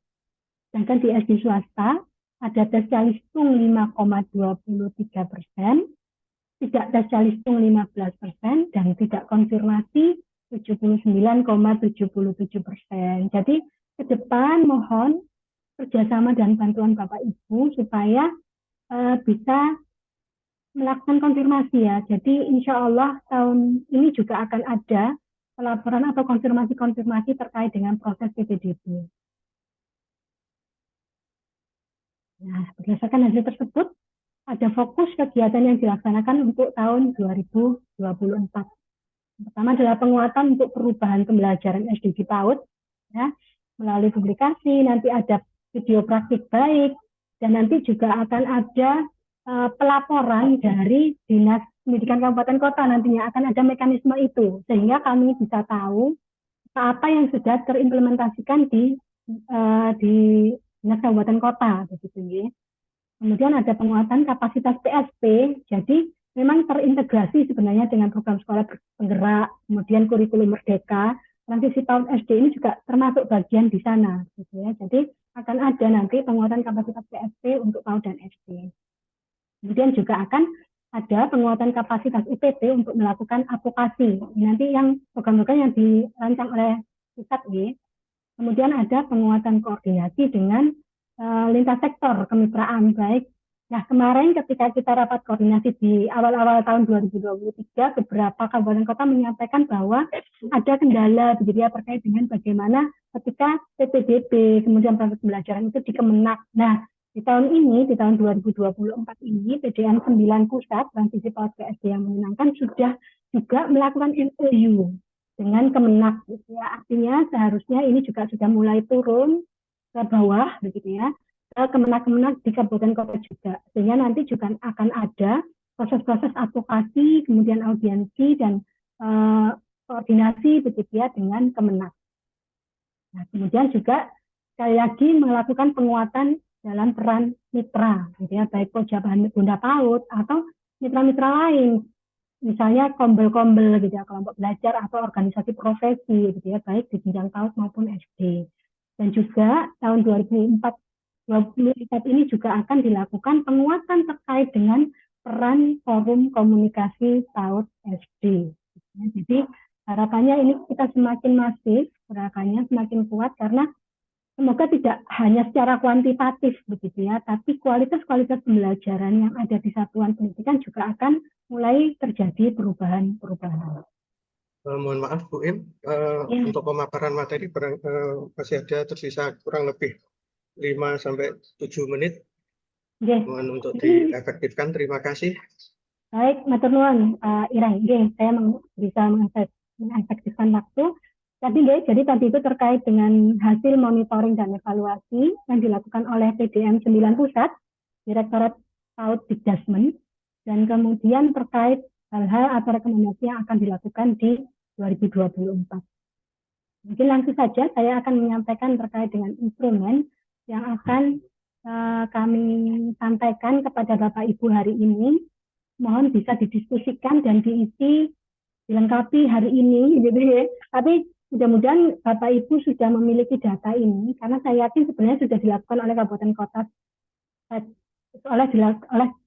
Sedangkan di SD swasta ada tes calistung 5,23%, tidak tes calistung 15%, dan tidak konfirmasi 79,77%. Jadi ke depan mohon kerjasama dan bantuan Bapak Ibu supaya bisa melakukan konfirmasi ya. Jadi insya Allah tahun ini juga akan ada pelaporan atau konfirmasi terkait dengan proses PPDB. Nah, berdasarkan hasil tersebut, ada fokus kegiatan yang dilaksanakan untuk tahun 2024. Pertama adalah penguatan untuk perubahan pembelajaran SD di PAUD, ya, melalui publikasi, nanti ada video praktik baik, dan nanti juga akan ada pelaporan dari Dinas Pendidikan Kabupaten Kota, nantinya akan ada mekanisme itu, sehingga kami bisa tahu apa yang sudah terimplementasikan di Dinas Kabupaten Kota, begitu ya. Kemudian ada penguatan kapasitas PSP, jadi memang terintegrasi sebenarnya dengan program sekolah penggerak, kemudian kurikulum merdeka, transisi PAUD SD ini juga termasuk bagian di sana, gitu ya. Jadi akan ada nanti penguatan kapasitas PSP untuk PAUD dan SD. Kemudian juga akan ada penguatan kapasitas IPB untuk melakukan advokasi. Nanti yang program-program yang dirancang oleh pusat ya. Kemudian ada penguatan koordinasi dengan lintas sektor kemitraan baik. Nah kemarin ketika kita rapat koordinasi di awal-awal tahun 2023, beberapa kabupaten kota menyampaikan bahwa ada kendala begitu ya terkait dengan bagaimana ketika PPDB kemudian proses pembelajaran itu di Kemenak. Nah di tahun ini, di tahun 2024 ini, PDN 9 pusat transisi PAUD ke SD yang menyenangkan sudah juga melakukan MOU dengan Kemenak, gitu ya. Artinya seharusnya ini juga sudah mulai turun ke bawah, begitu ya, ke Kemenak-Kemenak di kabupaten kota juga. Sehingga nanti juga akan ada proses-proses advokasi, kemudian audiensi dan koordinasi, begitu ya, dengan Kemenak. Nah, kemudian juga sekali lagi melakukan penguatan dalam peran mitra, gitu ya, baik Pojab Bunda PAUD atau mitra-mitra lain, misalnya kombel-kombel, gitu ya, kelompok belajar atau organisasi profesi, gitu ya, baik di jenjang PAUD maupun SD. Dan juga tahun 2024 ini juga akan dilakukan penguatan terkait dengan peran forum komunikasi PAUD SD. Jadi harapannya ini kita semakin masif, gerakannya semakin kuat karena semoga tidak hanya secara kuantitatif begitu ya, tapi kualitas-kualitas pembelajaran yang ada di satuan pendidikan juga akan mulai terjadi perubahan-perubahan. Mohon maaf Bu Im, untuk pemaparan materi masih ada tersisa kurang lebih 5-7 menit. Mohon untuk diefektifkan, terima kasih. Baik, matur nuwun Pak Irang, saya bisa mengefektifkan waktu. Jadi tadi itu terkait dengan hasil monitoring dan evaluasi yang dilakukan oleh PDM 9 Pusat, Direktorat PAUD Dikdasmen, dan kemudian terkait hal-hal atau rekomendasi yang akan dilakukan di 2024. Mungkin langsung saja saya akan menyampaikan terkait dengan instrumen yang akan kami sampaikan kepada Bapak Ibu hari ini. Mohon bisa didiskusikan dan diisi, dilengkapi hari ini, gitu ya. Tapi mudah-mudahan Bapak Ibu sudah memiliki data ini, karena saya yakin sebenarnya sudah dilakukan oleh kabupaten kota,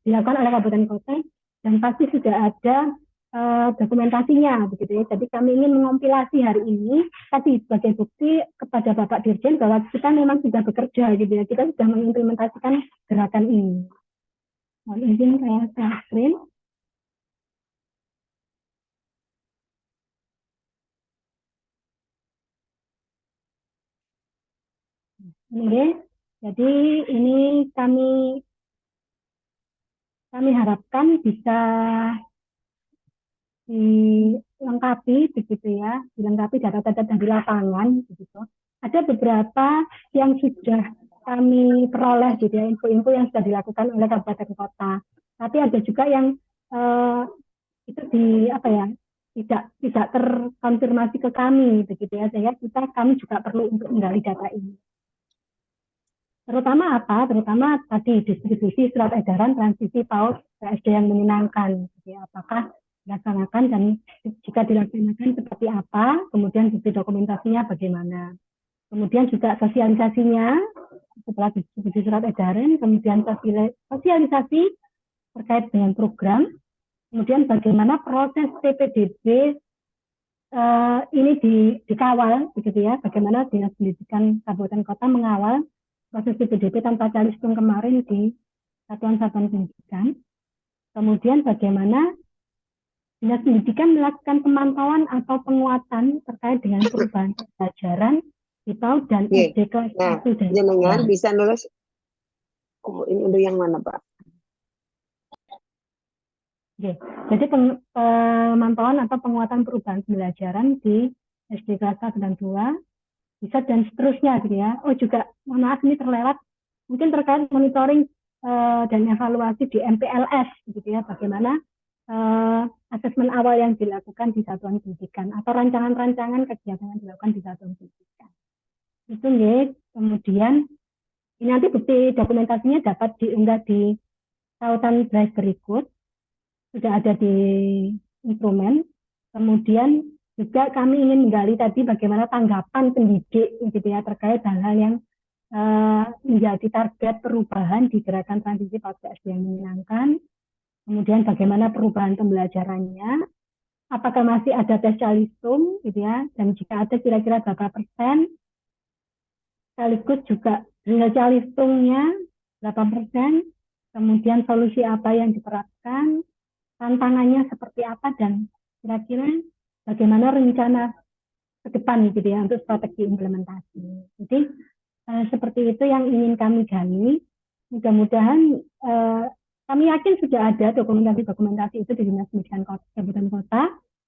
dilakukan oleh kabupaten kota, dan pasti sudah ada dokumentasinya begitu ya. Jadi kami ingin mengompilasi hari ini tadi sebagai bukti kepada Bapak Dirjen bahwa kita memang sudah bekerja gitu ya. Kita sudah mengimplementasikan gerakan ini. Mohon izin saya share screen. Oke, jadi ini kami harapkan bisa dilengkapi begitu ya, dilengkapi data-data dari lapangan begitu. Ada beberapa yang sudah kami peroleh gitu ya, info-info yang sudah dilakukan oleh kabupaten kota. Tapi ada juga yang itu tidak terkonfirmasi ke kami begitu ya, sehingga kami juga perlu untuk menggali data ini. Terutama apa? Terutama tadi distribusi surat edaran transisi PAUD PSD yang menyenangkan. Jadi apakah dilaksanakan dan jika dilaksanakan seperti apa, kemudian bukti dokumentasinya bagaimana. Kemudian juga sosialisasinya setelah distribusi surat edaran, kemudian sosialisasi terkait dengan program, kemudian bagaimana proses PPDB ini dikawal, begitu ya, bagaimana Dinas Pendidikan Kabupaten Kota mengawal proses PPDB tanpa calistung kemarin di Satuan Pendidikan. Kemudian bagaimana Dinas Pendidikan melakukan pemantauan atau penguatan terkait dengan perubahan pembelajaran di PAUD dan SD kelas 1 dan 2. Jenengan bisa nulis ini untuk yang mana, Pak? Oke. Jadi pemantauan atau penguatan perubahan pembelajaran di SD kelas 1 dan 2 bisa dan seterusnya gitu ya. Oh juga, mohon maaf ini terlewat, mungkin terkait monitoring dan evaluasi di MPLS gitu ya, bagaimana asesmen awal yang dilakukan di satuan pendidikan atau rancangan-rancangan kegiatan yang dilakukan di satuan pendidikan. Itu ya. Kemudian ini nanti bukti dokumentasinya dapat diunggah di tautan drive berikut, sudah ada di instrumen. Kemudian juga kami ingin menggali tadi bagaimana tanggapan pendidik gitu ya, terkait hal-hal yang menjadi target perubahan di gerakan transisi PAUD PSD yang menyenangkan. Kemudian bagaimana perubahan pembelajarannya, apakah masih ada tes calistung gitu ya, dan jika ada kira-kira berapa persen, sekaligus juga nilai calistungnya berapa persen, kemudian solusi apa yang diterapkan, tantangannya seperti apa, dan kira-kira bagaimana rencana ke depan gitu ya untuk strategi implementasi. Jadi seperti itu yang ingin kami gali. Mudah-mudahan kami yakin sudah ada dokumentasi itu di Dinas Pendidikan Kabupaten Kota.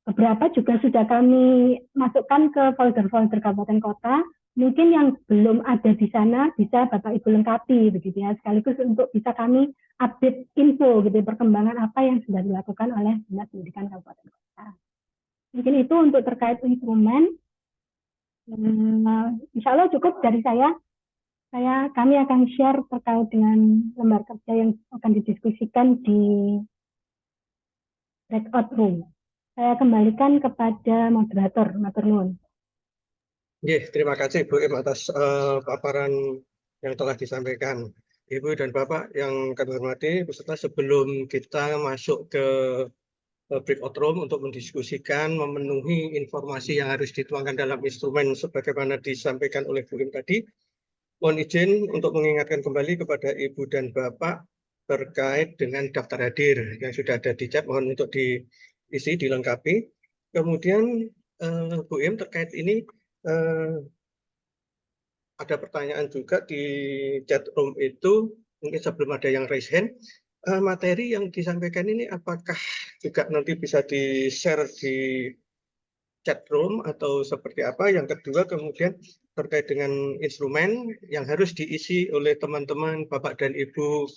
Beberapa juga sudah kami masukkan ke folder-folder Kabupaten Kota. Mungkin yang belum ada di sana bisa Bapak Ibu lengkapi begitu ya, sekaligus untuk bisa kami update info gitu, perkembangan apa yang sudah dilakukan oleh Dinas Pendidikan Kabupaten Kota. Mungkin itu untuk terkait instrumen. Insya Allah cukup dari saya. Kami akan share terkait dengan lembar kerja yang akan didiskusikan di breakout room. Saya kembalikan kepada moderator, Matur nuwun. Terima kasih Bu Im atas paparan yang telah disampaikan. Ibu dan Bapak yang kami hormati, peserta, sebelum kita masuk ke breakout room untuk mendiskusikan, memenuhi informasi yang harus dituangkan dalam instrumen sebagaimana disampaikan oleh Bu Im tadi, mohon izin untuk mengingatkan kembali kepada Ibu dan Bapak terkait dengan daftar hadir yang sudah ada di chat, mohon untuk diisi, dilengkapi. Kemudian Bu Im terkait ini, ada pertanyaan juga di chat room itu, mungkin sebelum ada yang raise hand, materi yang disampaikan ini apakah juga nanti bisa di-share di chat room atau seperti apa? Yang kedua, kemudian terkait dengan instrumen yang harus diisi oleh teman-teman Bapak dan Ibu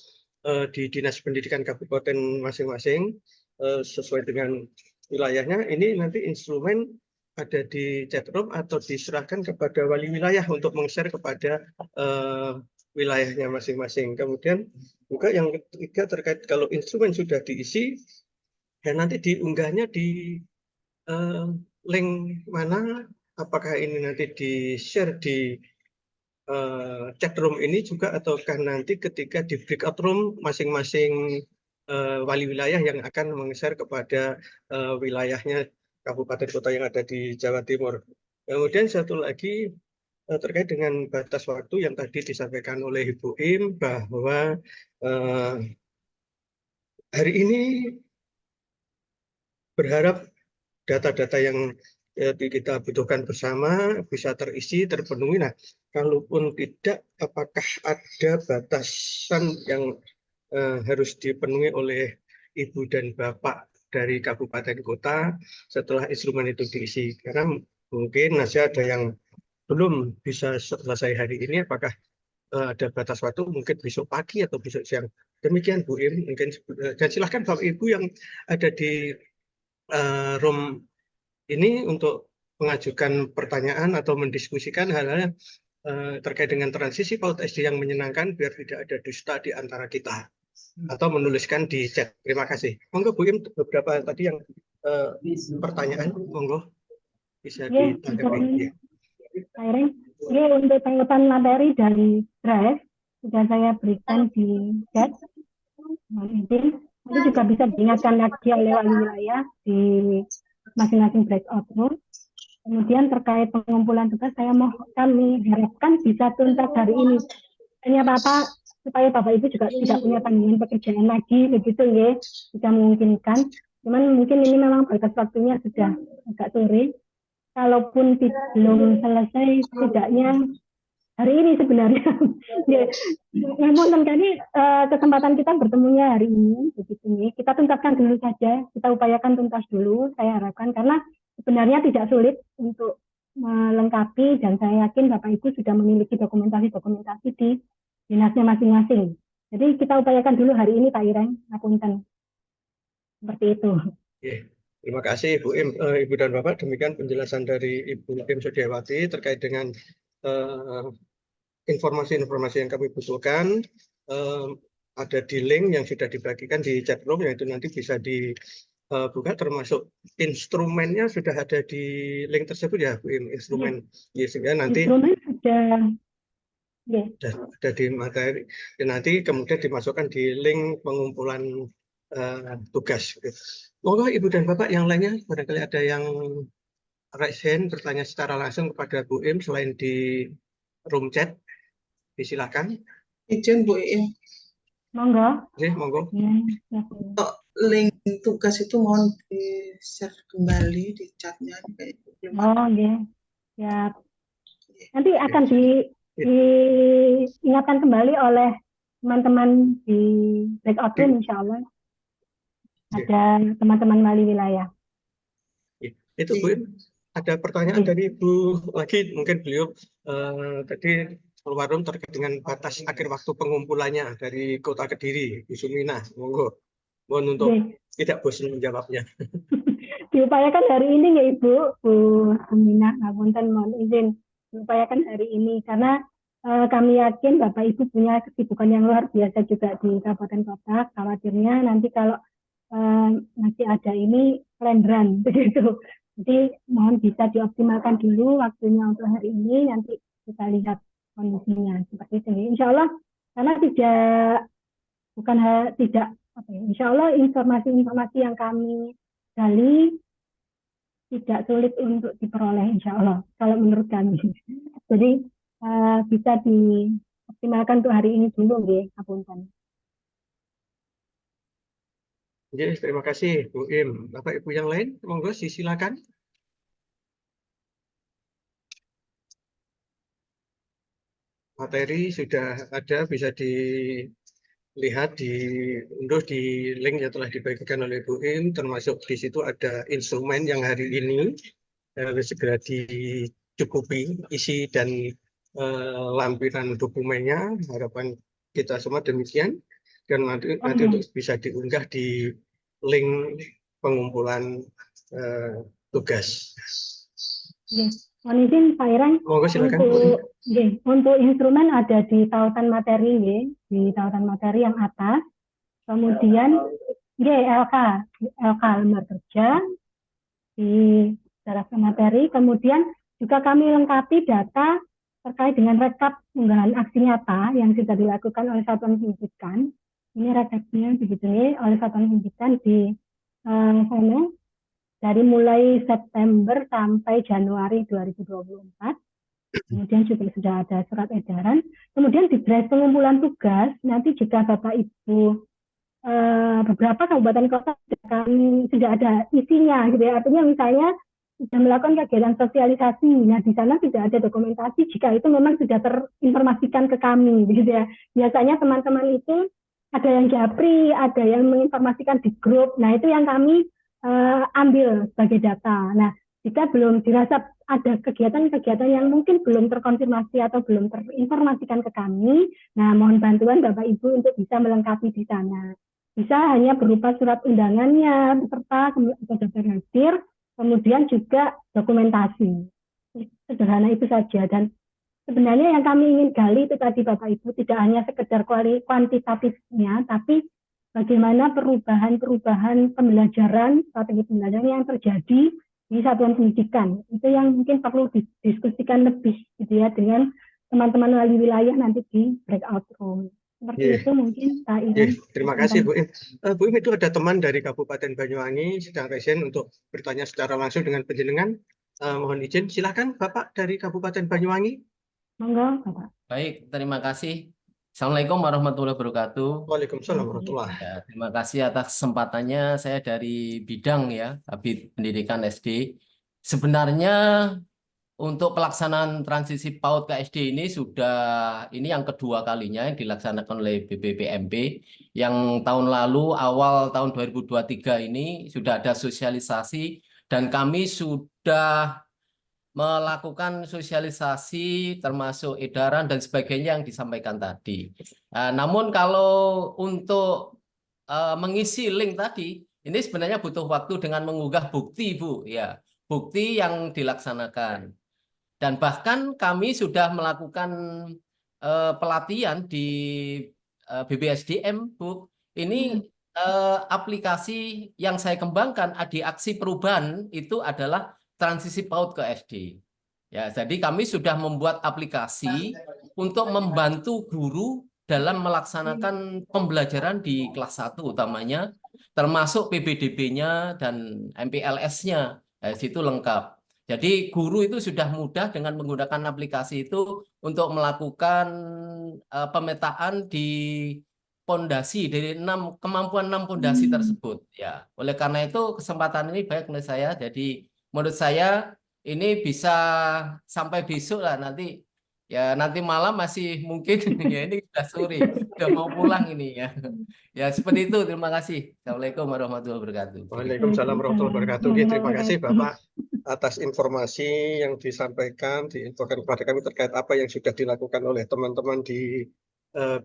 di Dinas Pendidikan Kabupaten masing-masing sesuai dengan wilayahnya, ini nanti instrumen ada di chatroom atau diserahkan kepada wali wilayah untuk meng-share kepada wilayahnya masing-masing. Kemudian juga yang ketiga terkait kalau instrumen sudah diisi dan nanti diunggahnya di link mana, apakah ini nanti di-share di chatroom ini juga ataukah nanti ketika di breakout room masing-masing wali wilayah yang akan meng-share kepada wilayahnya kabupaten kota yang ada di Jawa Timur. Kemudian satu lagi terkait dengan batas waktu yang tadi disampaikan oleh Ibu Im bahwa hari ini berharap data-data yang kita butuhkan bersama bisa terisi, terpenuhi. Nah, kalaupun tidak, apakah ada batasan yang harus dipenuhi oleh Ibu dan Bapak dari kabupaten kota setelah instrumen itu diisi? Karena mungkin masih ada yang belum bisa selesai hari ini, apakah ada batas waktu mungkin besok pagi atau besok siang. Demikian Bu Im, mungkin dan silahkan Bapak Ibu yang ada di room ini untuk mengajukan pertanyaan atau mendiskusikan hal-hal terkait dengan transisi PAUD SD yang menyenangkan biar tidak ada dusta di antara kita, atau menuliskan di chat. Terima kasih. Monggo Bu Im, beberapa tadi yang pertanyaan, monggo bisa ditanggapi. Ini untuk tanggapan materi dari drive sudah saya berikan di chat. Nanti juga bisa diingatkan lagi oleh wali wilayah di masing-masing breakout room. Kemudian terkait pengumpulan tugas, kami harapkan bisa tuntas hari ini. Ini apa-apa supaya Bapak Ibu juga tidak punya tanggungan pekerjaan lagi, begitu ya, bisa memungkinkan. Cuman mungkin ini memang batas waktunya sudah agak sore. Kalaupun belum selesai, setidaknya hari ini sebenarnya. Ya, namun kali kesempatan kita bertemunya hari ini, begitu nih. Kita tuntaskan dulu saja, kita upayakan tuntas dulu. Saya harapkan karena sebenarnya tidak sulit untuk melengkapi dan saya yakin Bapak Ibu sudah memiliki dokumentasi di dinasnya masing-masing. Jadi kita upayakan dulu hari ini Pak Ireng, ngapunten. Seperti itu. Terima kasih Bu Im, Ibu dan Bapak. Demikian penjelasan dari Ibu Im Sodiawati terkait dengan informasi-informasi yang kami butuhkan. Ada di link yang sudah dibagikan di chat room, yaitu nanti bisa dibuka, termasuk instrumennya sudah ada di link tersebut ya Bu Im, instrumen. Ya, sehingga nanti instrumen sudah ada di materi dan nanti kemudian dimasukkan di link pengumpulan tugas. Monggo Ibu dan Bapak yang lainnya, barangkali ada yang raise hand bertanya secara langsung kepada Bu Im selain di room chat, disilakan. Izin Bu Im. Monggo. Monggo. Link tugas itu mohon di-share kembali di chatnya. Oh, ya. Nanti akan diingatkan kembali oleh teman-teman di breakout room, insya Allah. Ada teman-teman wali wilayah. Itu Bu Im, ada pertanyaan dari Ibu lagi, mungkin beliau tadi keluar room terkait dengan batas akhir waktu pengumpulannya dari Kota Kediri, Bu Sumina. Monggo, mohon untuk tidak bosan menjawabnya. Diupayakan hari ini ya Ibu, Bu Sumina, ngapunten mohon izin. Diupayakan hari ini karena kami yakin Bapak Ibu punya kesibukan yang luar biasa juga di Kabupaten Kota. Khawatirnya nanti kalau masih ada ini kelenderan begitu. Jadi mohon bisa dioptimalkan dulu waktunya untuk hari ini, nanti kita lihat kondisinya seperti ini. Insya Allah karena insya Allah informasi-informasi yang kami gali tidak sulit untuk diperoleh, insya Allah kalau menurut kami. Jadi bisa dioptimalkan untuk hari ini dulu, ngapunten. Terima kasih Bu Im. Bapak Ibu yang lain, monggo silakan. Materi sudah ada, bisa dilihat, diunduh di link yang telah dibagikan oleh Bu Im, termasuk di situ ada instrumen yang hari ini segera dicukupi isi dan lampiran dokumennya. Harapan kita semua demikian. Dan nanti untuk bisa diunggah di link pengumpulan tugas. Mohon izin Pak Ireng, untuk instrumen ada di tautan materi, di tautan materi yang atas. Kemudian LK lembar kerja di dalam materi. Kemudian juga kami lengkapi data terkait dengan rekap unggahan aksi nyata yang sudah dilakukan oleh Satuan Pendidikan. Ini resepnya begitu nih oleh Satuan Pendidikan di sana dari mulai September sampai Januari 2024. Kemudian juga sudah ada surat edaran. Kemudian di drive pengumpulan tugas, nanti jika Bapak Ibu beberapa kabupaten kota sudah ada isinya, gitu ya. Artinya misalnya sudah melakukan kegiatan sosialisasi, nah di sana tidak ada dokumentasi. Jika itu memang sudah terinformasikan ke kami, gitu ya. Biasanya teman-teman itu ada yang japri, ada yang menginformasikan di grup. Nah itu yang kami ambil sebagai data. Nah jika belum dirasa ada kegiatan-kegiatan yang mungkin belum terkonfirmasi atau belum terinformasikan ke kami, nah mohon bantuan Bapak Ibu untuk bisa melengkapi di sana. Bisa hanya berupa surat undangannya, peserta, atau daftar hadir, kemudian juga dokumentasi. Sederhana itu saja. Dan sebenarnya yang kami ingin gali itu tadi Bapak Ibu, tidak hanya sekedar kuantitatifnya, tapi bagaimana perubahan-perubahan pembelajaran, strategi pembelajaran yang terjadi di satuan pendidikan. Itu yang mungkin perlu didiskusikan lebih gitu ya dengan teman-teman wali wilayah nanti di breakout room. Seperti itu mungkin Pak Iwan. Terima kasih Bu Im. Bu Im, itu ada teman dari Kabupaten Banyuwangi sedang resen untuk bertanya secara langsung dengan penjenengan. Mohon izin, silakan Bapak dari Kabupaten Banyuwangi. Monggo Bapak. Baik, terima kasih. Assalamualaikum warahmatullahi wabarakatuh. Waalaikumsalam warahmatullahi. Ya, terima kasih atas kesempatannya. Saya dari bidang ya, Kabid Pendidikan SD. Sebenarnya untuk pelaksanaan transisi PAUD ke SD ini yang kedua kalinya yang dilaksanakan oleh BPPMP. Yang tahun lalu awal tahun 2023 ini sudah ada sosialisasi dan kami sudah melakukan sosialisasi termasuk edaran dan sebagainya yang disampaikan tadi. Namun kalau untuk mengisi link tadi, ini sebenarnya butuh waktu dengan mengunggah bukti, Bu, ya, bukti yang dilaksanakan. Dan bahkan kami sudah melakukan pelatihan di BBSDM, Bu. Ini aplikasi yang saya kembangkan di aksi perubahan itu adalah transisi PAUD ke SD. Ya, jadi kami sudah membuat aplikasi untuk membantu guru dalam melaksanakan pembelajaran di kelas 1 utamanya, termasuk PBDB-nya dan MPLS-nya. Nah, situ lengkap. Jadi guru itu sudah mudah dengan menggunakan aplikasi itu untuk melakukan pemetaan di pondasi dari kemampuan 6 pondasi tersebut. Ya, oleh karena itu kesempatan ini baik menurut saya. Jadi menurut saya ini bisa sampai besok lah nanti. Ya nanti malam masih mungkin ya ini sudah sore, sudah mau pulang ini ya. Ya seperti itu. Terima kasih. Assalamualaikum warahmatullahi wabarakatuh. Waalaikumsalam warahmatullahi wabarakatuh. Terima kasih Bapak atas informasi yang disampaikan, diinfokan kepada kami terkait apa yang sudah dilakukan oleh teman-teman di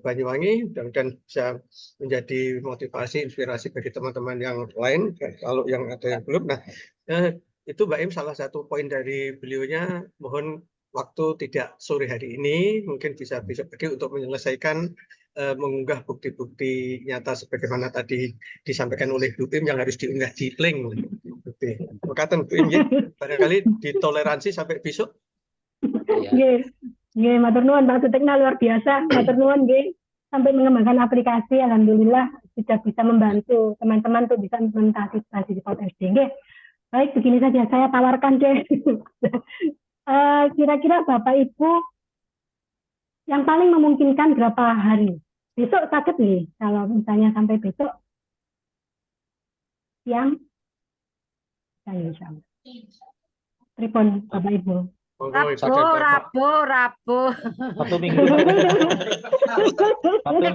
Banyuwangi, dan bisa menjadi motivasi, inspirasi bagi teman-teman yang lain, kalau yang ada yang belum. Nah, itu Mbak Im salah satu poin dari beliaunya, mohon waktu tidak sore hari ini, mungkin bisa besok pagi untuk menyelesaikan mengunggah bukti-bukti nyata sebagaimana tadi disampaikan oleh Bu Im yang harus diunggah di link. Makatan Bu Im, ya, barangkali ditoleransi sampai besok. Nggih, matur nuwun Pak Sutekna, luar biasa. Matur nuwun nggih. Sampai mengembangkan aplikasi, alhamdulillah sudah bisa membantu teman-teman untuk bisa implementasi transisi PAUD SD. Nggih. Baik, begini saja saya tawarkan deh. Kira-kira Bapak Ibu yang paling memungkinkan berapa hari? Besok sakit nih, kalau misalnya sampai besok siang, saya insya Allah. Pripun Bapak Ibu? Rabu. Satu minggu.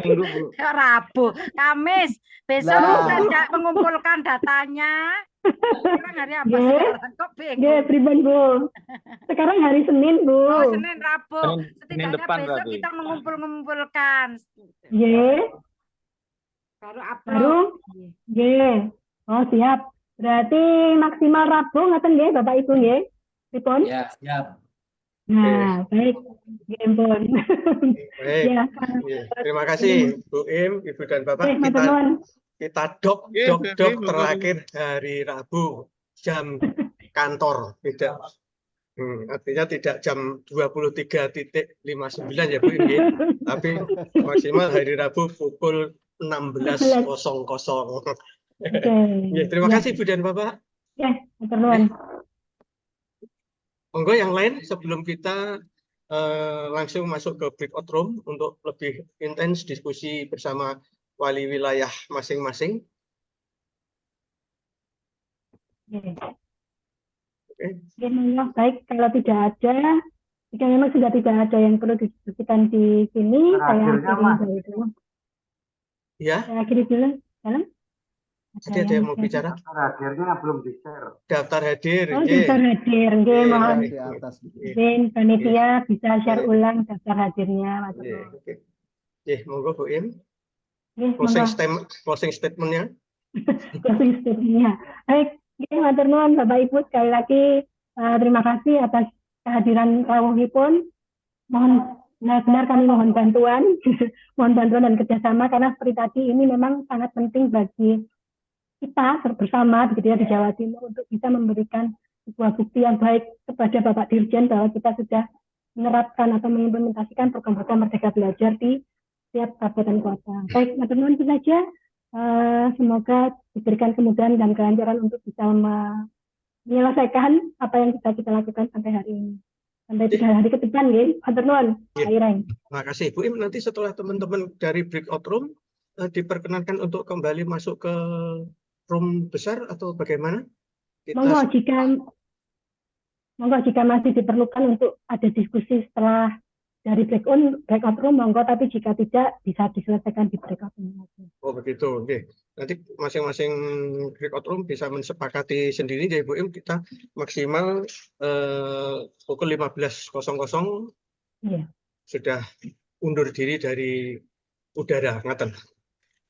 Bu. Rabu, Kamis. Besok tidak mengumpulkan datanya. Sekarang hari apa sekarang? Kok bingung? Pripun Bu? Sekarang hari Senin Bu. Oh, Senin, Rabu. Setidaknya depan, besok berarti. kita mengumpulkan. Baru upload. Baru? Oh siap. Berarti maksimal Rabu ngaten nggih Bapak Ibu nggih? Pripun? Ya, siap. Nah, baik. Baik. Ya. Terima kasih Bu Im, Ibu dan Bapak. Kita dok terakhir hari Rabu jam kantor, tidak. Artinya tidak jam 23.59 ya Bu Im, tapi maksimal hari Rabu pukul 16.00. Oke. Ya, terima Ya, kasih Bu dan Bapak. ya, matur nuwun. Monggo yang lain sebelum kita langsung masuk ke breakout room untuk lebih intens diskusi bersama wali wilayah masing-masing. Oke. Oke. Oke, monggo. Baik, kalau tidak ada, jika memang sudah tidak ada yang perlu didiskusikan di sini, saya akhiri dari dulu. Ya, Saya akhiri dulu. Dalam? ada yang mau bicara? Hadirnya belum di-share. Daftar hadir, Oh, nggih. daftar hadir. Nggih, Nggih, mohon. baik. Di atas. Izin panitia bisa share Nggih. ulang daftar hadirnya, Mas. Nggih, oke. Nggih, monggo Bu Im. Nggih, Closing statement-nya. closing statement-nya. Baik, nggih, matur nuwun Bapak Ibu, sekali lagi terima kasih atas kehadiran rawuhipun. Mohon benar-benar kami mohon bantuan, mohon bantuan dan kerjasama karena seperti tadi ini memang sangat penting bagi kita bersama begitu ya di Jawa Timur untuk bisa memberikan sebuah bukti yang baik kepada Bapak Dirjen bahwa kita sudah menerapkan atau mengimplementasikan program-program Merdeka Belajar di setiap kabupaten kota. Baik, matur nuwun itu saja. Semoga diberikan kemudahan dan kelancaran untuk bisa menyelesaikan apa yang kita lakukan sampai hari ini. Sampai 3 hari ke depan, nggih. Matur nuwun. Terima kasih Bu Im. Nanti setelah teman-teman dari breakout room diperkenankan untuk kembali masuk ke room besar atau bagaimana? Monggo jika masih diperlukan untuk ada diskusi setelah dari breakout room, monggo, tapi jika tidak bisa diselesaikan di breakout room. Oh begitu, oke. Nanti masing-masing breakout room bisa mensepakati sendiri ya Bu Im, kita maksimal pukul 15.00 sudah undur diri dari udara, ngaten.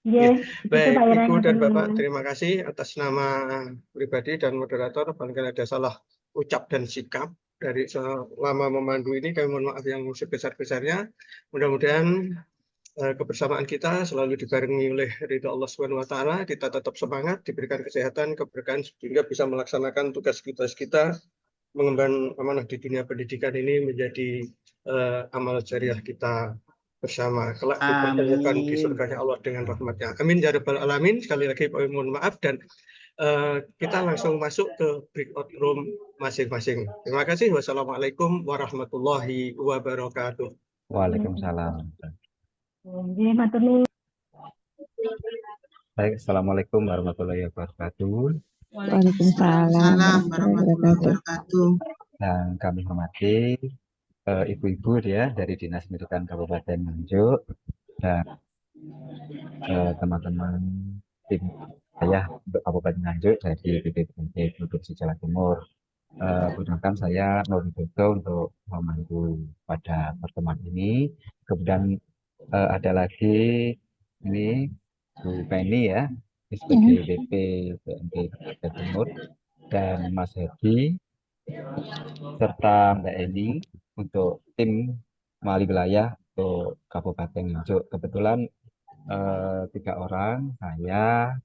Baik, Ibu dan Bapak, terima kasih atas nama pribadi dan moderator. Barangkali ada salah ucap dan sikap dari selama memandu ini, kami mohon maaf yang sebesar-besarnya. Mudah-mudahan kebersamaan kita selalu dibarengi oleh ridha Allah SWT. Kita tetap semangat, diberikan kesehatan, keberkahan sehingga bisa melaksanakan tugas kita mengemban amanah di dunia pendidikan ini menjadi amal jariah kita bersama. Kelak dipertemukan di surganya Allah dengan rahmatnya. Amin ya rabbal alamin. Sekali lagi mohon maaf dan kita langsung masuk ke breakout room masing-masing. Terima kasih. Wassalamualaikum warahmatullahi wabarakatuh. Waalaikumsalam. Baik, assalamualaikum warahmatullahi wabarakatuh. Waalaikumsalam warahmatullahi wabarakatuh. Dan kami hormati ibu-ibu ya dari Dinas Pendidikan Kabupaten Nganjuk dan teman-teman tim saya Kabupaten Nganjuk dari BPPD Provinsi Jawa Timur. Perkenalkan saya Nur Widodo untuk membantu pada pertemuan ini. Kemudian ada lagi ini Bu Penny ya sebagai BP PMP Jawa Timur dan Mas Hedi serta Mbak Eni untuk tim wali wilayah untuk Kabupaten Nganjuk. Kebetulan 3 orang, saya,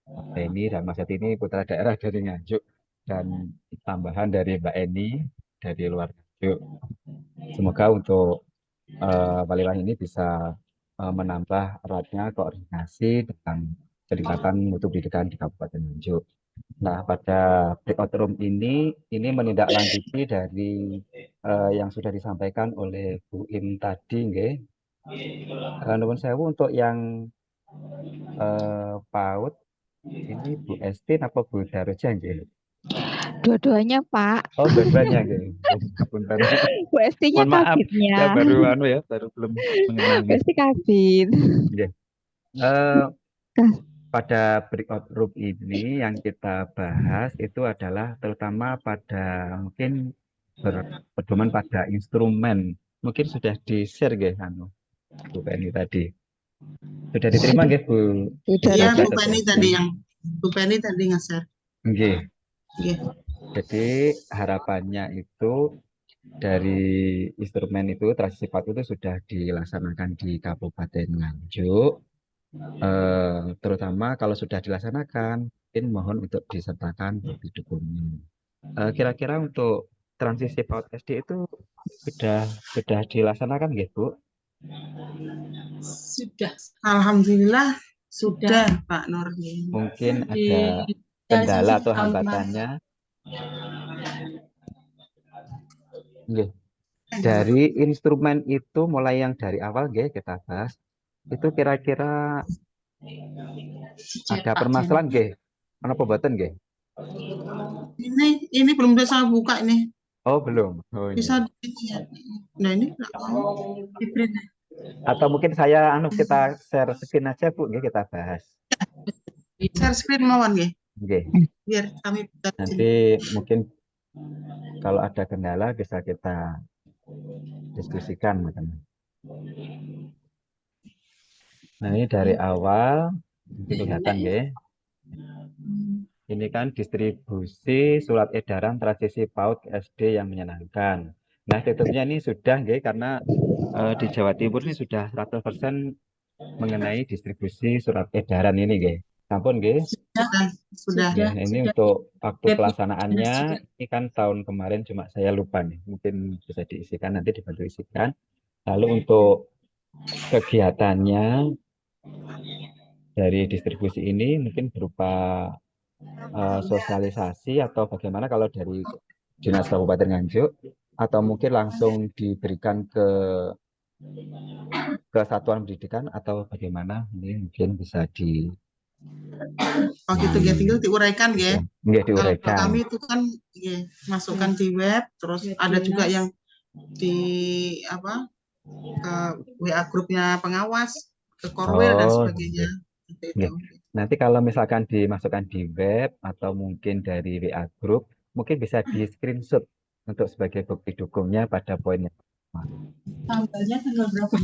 Mbak Eni dan Mas Hedi ini putra daerah dari Nganjuk dan tambahan dari Mbak Eni dari luar Nganjuk. Semoga untuk wali wilayah ini bisa menambah eratnya koordinasi dengan peningkatan mutu pendidikan di Kabupaten Nganjuk. Nah, pada breakout room ini menindaklanjuti dari yang sudah disampaikan oleh Bu Im tadi, nggih. Nuwun sewu untuk yang PAUD ini Bu Estin apa Bu Daroja nggih? Dua-duanya, Pak. Oh, dua-duanya nggih. Punten. Bu Esti-nya kabitnya. Saya baru belum mengenal. Bu Esti kabit. Nggih. Pada breakout room ini yang kita bahas itu adalah terutama pada mungkin berpedoman pada instrumen. Mungkin sudah di-share nggih Bu Penny tadi. Sudah diterima nggih Bu? Iya, Bu Penny tadi nge-share. Nggih. Jadi harapannya itu dari instrumen itu transisi PAUD itu sudah dilaksanakan di Kabupaten Nganjuk. Terutama kalau sudah dilaksanakan, mungkin mohon untuk disertakan bukti dokumen. Kira-kira untuk transisi PAUD SD itu sudah dilaksanakan nggih Bu? Sudah. Alhamdulillah Sudah, Pak Nur. Mungkin Di ada kendala realisasi atau tahun kemarin. hambatannya. Nggih. Dari instrumen itu mulai yang dari awal nggih kita bahas. Itu kira-kira ada permasalahan nggih. Menapa boten nggih? Ini belum bisa buka ini. Oh, belum. Oh, ini. Bisa dilihat. Nah, ini nggak mau di-print. Atau mungkin saya kita share screen aja Bu, nggih kita bahas. Share screen mawon nggih. Nggih. Biar kami bisa Nanti mungkin kalau ada kendala bisa kita diskusikan mungkin. Nah, ini dari awal kelihatan nggih. Ini kan distribusi surat edaran transisi PAUD ke SD yang menyenangkan. Nah, tentunya ini sudah nggih karena di Jawa Timur ini sudah 100% mengenai distribusi surat edaran ini nggih. Sampun nggih? Sudah. Ya, ini untuk waktu pelaksanaannya ini kan tahun kemarin cuma saya lupa nih. Mungkin bisa diisikan nanti dibantu isikan. Lalu untuk kegiatannya dari distribusi ini mungkin berupa sosialisasi atau bagaimana kalau dari Dinas Kabupaten Nganjuk atau mungkin langsung diberikan ke satuan pendidikan atau bagaimana ini mungkin bisa di gitu ya, tinggal diuraikan ya. Nggih, diuraikan. Kalau kami itu kan ya, masukkan di web, terus ada juga yang di apa ke WA grupnya pengawas, ke Korwil dan sebagainya. Gitu. Nanti kalau misalkan dimasukkan di web atau mungkin dari WA group, mungkin bisa di screenshot untuk sebagai bukti dukungnya pada poinnya. Tanggalnya tanggal berapa?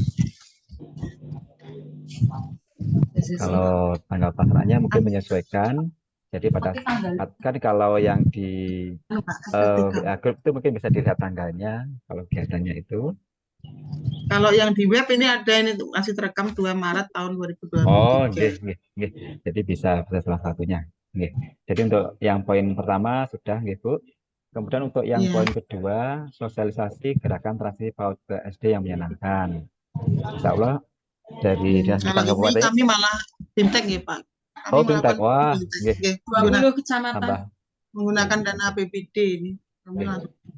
Kalau tanggal pasarannya mungkin menyesuaikan. Jadi pada kan kalau yang di WA group itu mungkin bisa dilihat tanggalnya kalau kegiatannya itu. Kalau yang di web ini ada ini masih terekam 2 Maret tahun 2023. Oh, nggih. Jadi bisa salah satunya. Nggih. Jadi untuk yang poin pertama sudah nggih, Bu. Kemudian untuk yang poin kedua, sosialisasi gerakan transisi PAUD ke SD yang menyenangkan. Insya Allah dari Dinas Pendidikan Kabupaten. Kami malah fintech ya Pak. Oh, fintech. Wah, nggih. 20 kecamatan menggunakan dana APBD ini.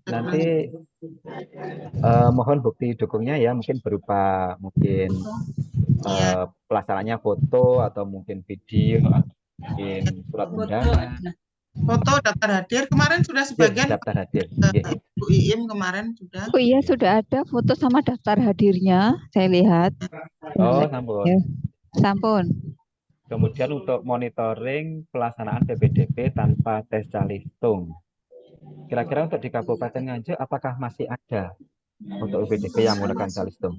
Nanti mohon bukti dukungnya ya, mungkin berupa mungkin pelaksanaannya foto atau mungkin video atau mungkin surat undangan. Foto daftar hadir kemarin sudah sebagian. Daftar hadir. Bu Iim kemarin sudah. Oh iya, sudah ada foto sama daftar hadirnya, saya lihat. Oh, sampun. Ya, sampun. Kemudian untuk monitoring pelaksanaan PPDB tanpa tes calistung. Kira-kira untuk di Kabupaten Nganjuk apakah masih ada untuk PPDB yang menggunakan calistung?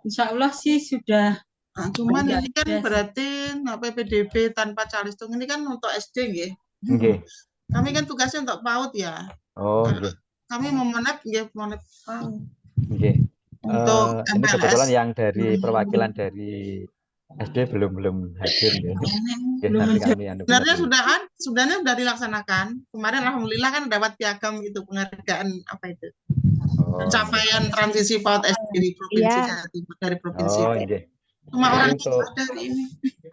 Insya Allah sih sudah. Nah, cuman ini kan berarti PPDB tanpa calistung ini kan untuk SD nggih. Nggih. Kami kan tugasnya untuk PAUD ya. Oh, nggih. Kami mau monep nggih, monep PAUD. Nggih. Untuk ini kebetulan yang dari perwakilan dari SD belum hadir ya. Sebenarnya sudah dilaksanakan. Kemarin alhamdulillah kan dapat piagam itu penghargaan apa itu? Pencapaian transisi PAUD SD di provinsi Jawa Timur dari provinsi. Oh, nggih. Cuma orang untuk ini.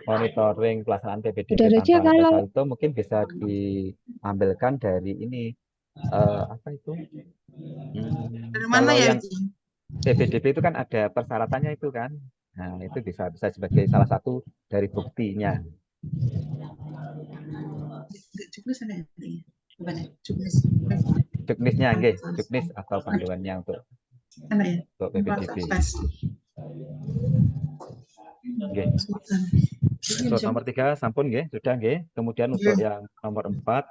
Monitoring pelaksanaan PPDB tanpa tes itu mungkin bisa diambilkan dari ini apa itu? Dari mana ya itu? PPDB itu kan ada persyaratannya itu kan. Nah, itu bisa sebagai salah satu dari buktinya. Juknisnya nggih, juknis atau panduannya untuk PPDB. Nggih. Untuk nomor 3 sampun nggih, sudah nggih. Kemudian untuk yang nomor 4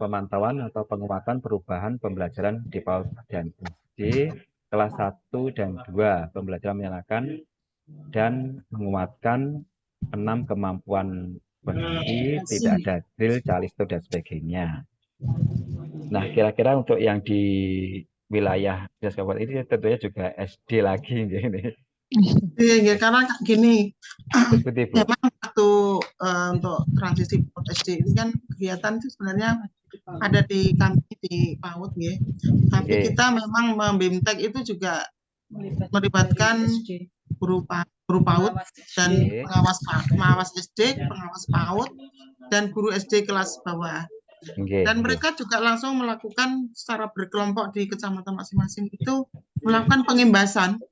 pemantauan atau penguatan perubahan pembelajaran di PAUD dan SD kelas 1 dan 2 pembelajaran menyenangkan dan menguatkan 6 kemampuan kondisi, tidak ada drill, calistung dan sebagainya. Nah, kira-kira untuk yang di wilayah Dinas Kabupaten ini tentunya juga SD lagi ini. Iya, karena gini, memang waktu untuk transisi PAUD SD ini kan kegiatan itu sebenarnya ada di kami di PAUD ya. Tapi kita memang BIMTEK itu juga melibatkan guru PAUD dan pengawas SD, pengawas PAUD, dan guru SD kelas bawah. Dan mereka juga langsung melakukan secara berkelompok di kecamatan masing-masing itu melakukan pengimbasan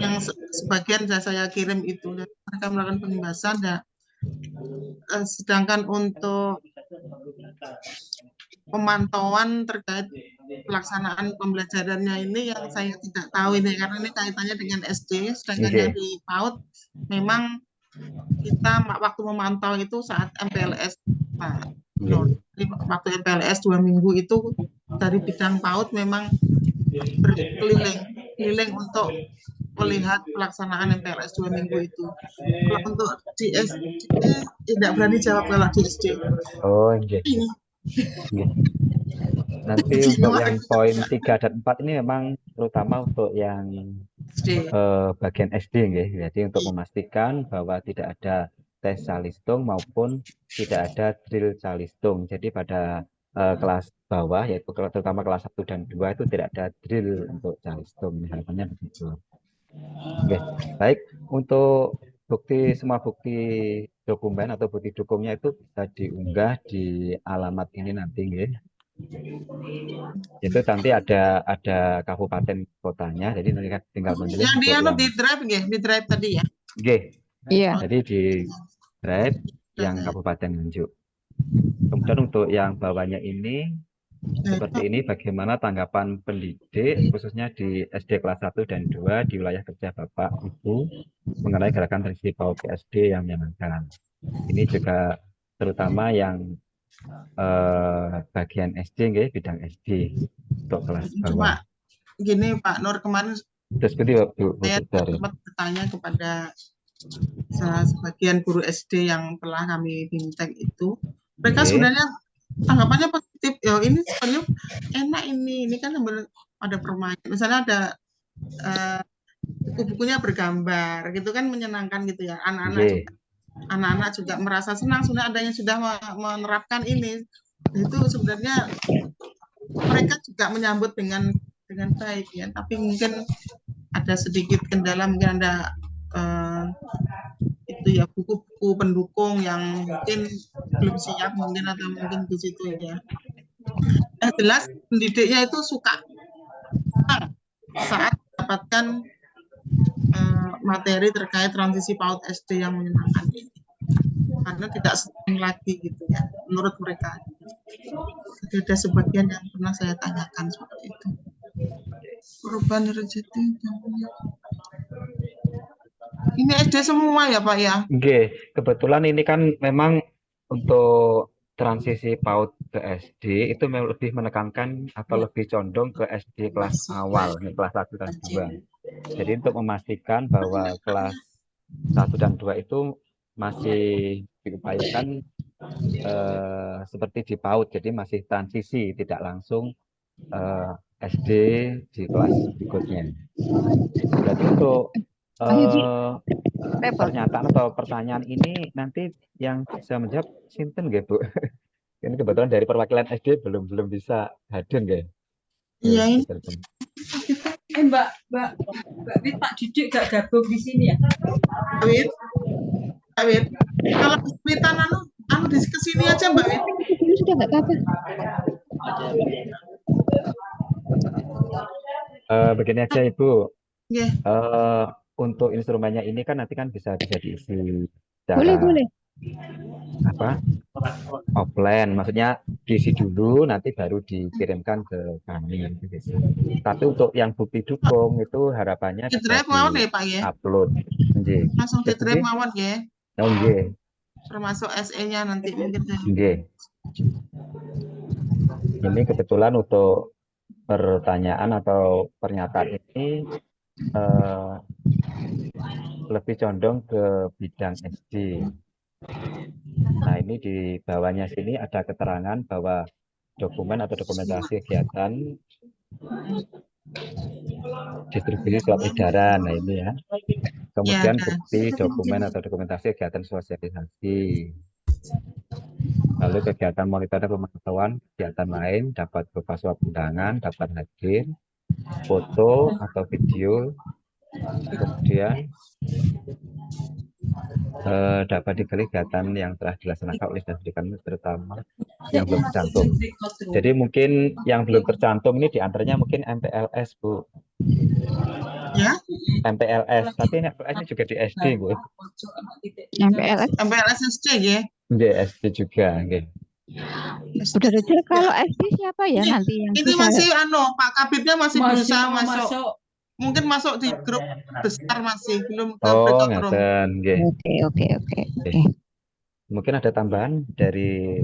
yang sebagian saya kirim itu. Dan mereka melakukan pengimbasan. Dan sedangkan untuk pemantauan terkait pelaksanaan pembelajarannya ini yang saya tidak tahu ini karena ini kaitannya dengan SD, sedangkan yang di PAUD memang kita waktu memantau itu saat MPLS Pak Nur. Waktu MPLS 2 minggu itu dari bidang PAUD memang berkeliling untuk melihat pelaksanaan MPLS 2 minggu itu. Kalau untuk di SD tidak berani jawab kalau di SD. Oh, iya. Nanti untuk yang poin 3 dan 4 ini memang terutama untuk yang bagian SD nggih. Jadi untuk memastikan bahwa tidak ada tes calistung maupun tidak ada drill calistung. Jadi pada kelas bawah yaitu terutama kelas 1 dan 2 itu tidak ada drill untuk calistung. Harapannya begitu. Oke, baik. Untuk semua bukti dokumen atau bukti dukungnya itu bisa diunggah di alamat ini nanti nggih. Itu nanti ada kabupaten kotanya, jadi nanti tinggal memilih yang dia di drive nggih, di drive tadi ya. Nggih. Iya. Jadi di drive yang Kabupaten Nganjuk. Kemudian untuk yang bawahnya ini seperti ini, bagaimana tanggapan pendidik khususnya di SD kelas 1 dan 2 di wilayah kerja Bapak Ibu mengenai gerakan transisi PAUD ke SD yang menyenangkan. Ini juga terutama yang bagian SD nggih, bidang SD untuk kelas bawah. Cuma gini Pak Nur, kemarin saya sempat bertanya kepada sebagian guru SD yang telah kami BIMTEK itu, mereka sebenarnya tanggapannya positif. Ya ini sebenarnya enak ini kan ada permainan. Misalnya ada buku-bukunya bergambar gitu kan, menyenangkan gitu ya. Anak-anak juga merasa senang sudah adanya sudah menerapkan ini. Itu sebenarnya mereka juga menyambut dengan baik ya. Tapi mungkin ada sedikit kendala, mungkin ada itu ya buku-buku pendukung yang mungkin belum siap mungkin atau mungkin di situ ya. Jelas pendidiknya itu suka saat mendapatkan materi terkait transisi PAUD SD yang menyenangkan ini, karena tidak sering lagi gitu ya menurut mereka. Jadi ada sebagian yang pernah saya tanyakan seperti itu. Perubahan rezeki ini SD semua ya Pak ya? Oke, kebetulan ini kan memang untuk transisi PAUD ke SD itu memang lebih menekankan atau lebih condong ke SD kelas awal, kelas 1 dan 2. Jadi untuk memastikan bahwa kelas 1 dan 2 itu masih diupayakan seperti di PAUD, jadi masih transisi, tidak langsung SD di kelas berikutnya. Berarti untuk pernyataan atau pertanyaan ini nanti yang bisa menjawab sinten nggih Bu? Ini kebetulan dari perwakilan SD belum bisa hadir nggih. Iya ini. Mbak Wit, Pak Didik gak gabung di sini ya? Wit. Kalau Witan anu di kesini aja Mbak Wit. Sudah nggak apa-apa. Begini aja Ibu. Yeah. Untuk instrumennya ini kan nanti kan bisa diisi secara boleh. Offline, maksudnya diisi dulu nanti baru dikirimkan ke kami. Tapi untuk yang bukti dukung itu harapannya di drive mawon ya Pak ya. Upload. Langsung di drive mawon ya. Oh nggih. Termasuk SE-nya nanti mungkin. Nggih. Ini kebetulan untuk pertanyaan atau pernyataan ini lebih condong ke bidang SD. Nah, ini di bawahnya sini ada keterangan bahwa dokumen atau dokumentasi kegiatan distribusi surat edaran. Nah, ini ya. Kemudian bukti dokumen atau dokumentasi kegiatan sosialisasi. Lalu kegiatan monitoring pemantauan kegiatan lain dapat berupa surat undangan, dapat hadir, foto atau video, kemudian dapat dipilih kegiatan yang telah dilaksanakan oleh dinas pendidikan terutama yang belum tercantum. Jadi mungkin yang belum tercantum ini diantaranya mungkin MPLS, Bu. Ya. MPLS, tapi MPLS juga di SD, Bu. MPLS SD ya. Di SD juga, nggih. Sudah ada kalau SD siapa ya nanti yang Ini bisa masih Pak Kabitnya masih berusaha masuk. Mungkin masuk di grup besar masih belum ke breakout room. Nggih. Oke. Mungkin ada tambahan dari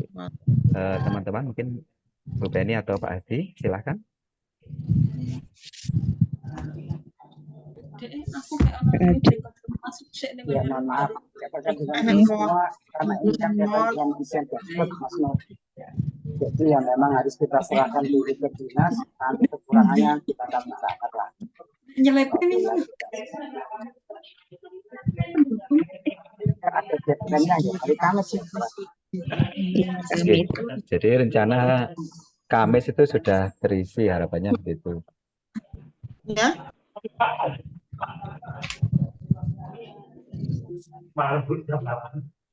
teman-teman, mungkin Bu Penny atau Pak Hadi, silakan. Ya, mohon maaf. Karena ini kan bagian desain dashboard, Mas Nur. Jadi yang memang harus kita serahkan dulu ke dinas, nanti kekurangannya kita akan masakan lagi. Ada deadline-nya ya, hari Kamis ya. Jadi rencana Kamis itu sudah terisi, harapannya begitu. Ya.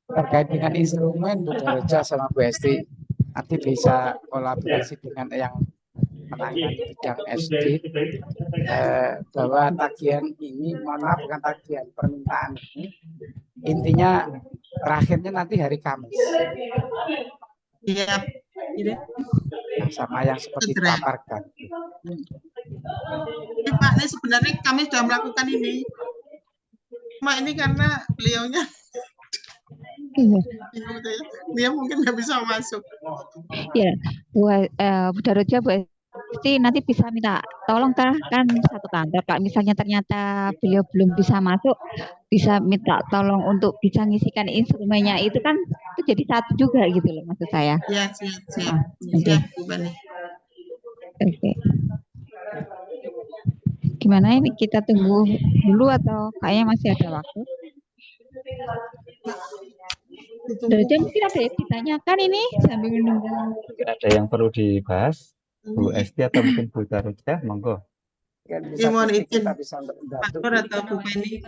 Terkait dengan instrumen Bu Doroja sama Bu Esti, nanti bisa kolaborasi dengan yang menangani bidang SD, bahwa tagihan ini, mohon maaf bukan tagihan, permintaan ini intinya terakhirnya nanti hari Kamis. Iya. Sama yang seperti dipaparkan. Pak, ini sebenarnya kami sudah melakukan ini. Cuma ini karena beliaunya dia mungkin nggak bisa masuk. Ya, Bu Doroja, Bu Esti nanti bisa minta tolong kan satu kantor. Kalau misalnya ternyata beliau belum bisa masuk, bisa minta tolong untuk bisa ngisikan instrumennya itu kan itu jadi satu juga gitu loh maksud saya. Ya, siap. Oke. Gimana ini kita tunggu dulu atau kayaknya masih ada waktu? Doroja mungkin ada yang ditanyakan ini sambil menunggu. Mungkin ada yang perlu dibahas, Bu Esti atau mungkin Bu Doroja, monggo. Mohon izin Pak Nur atau Bu Penny.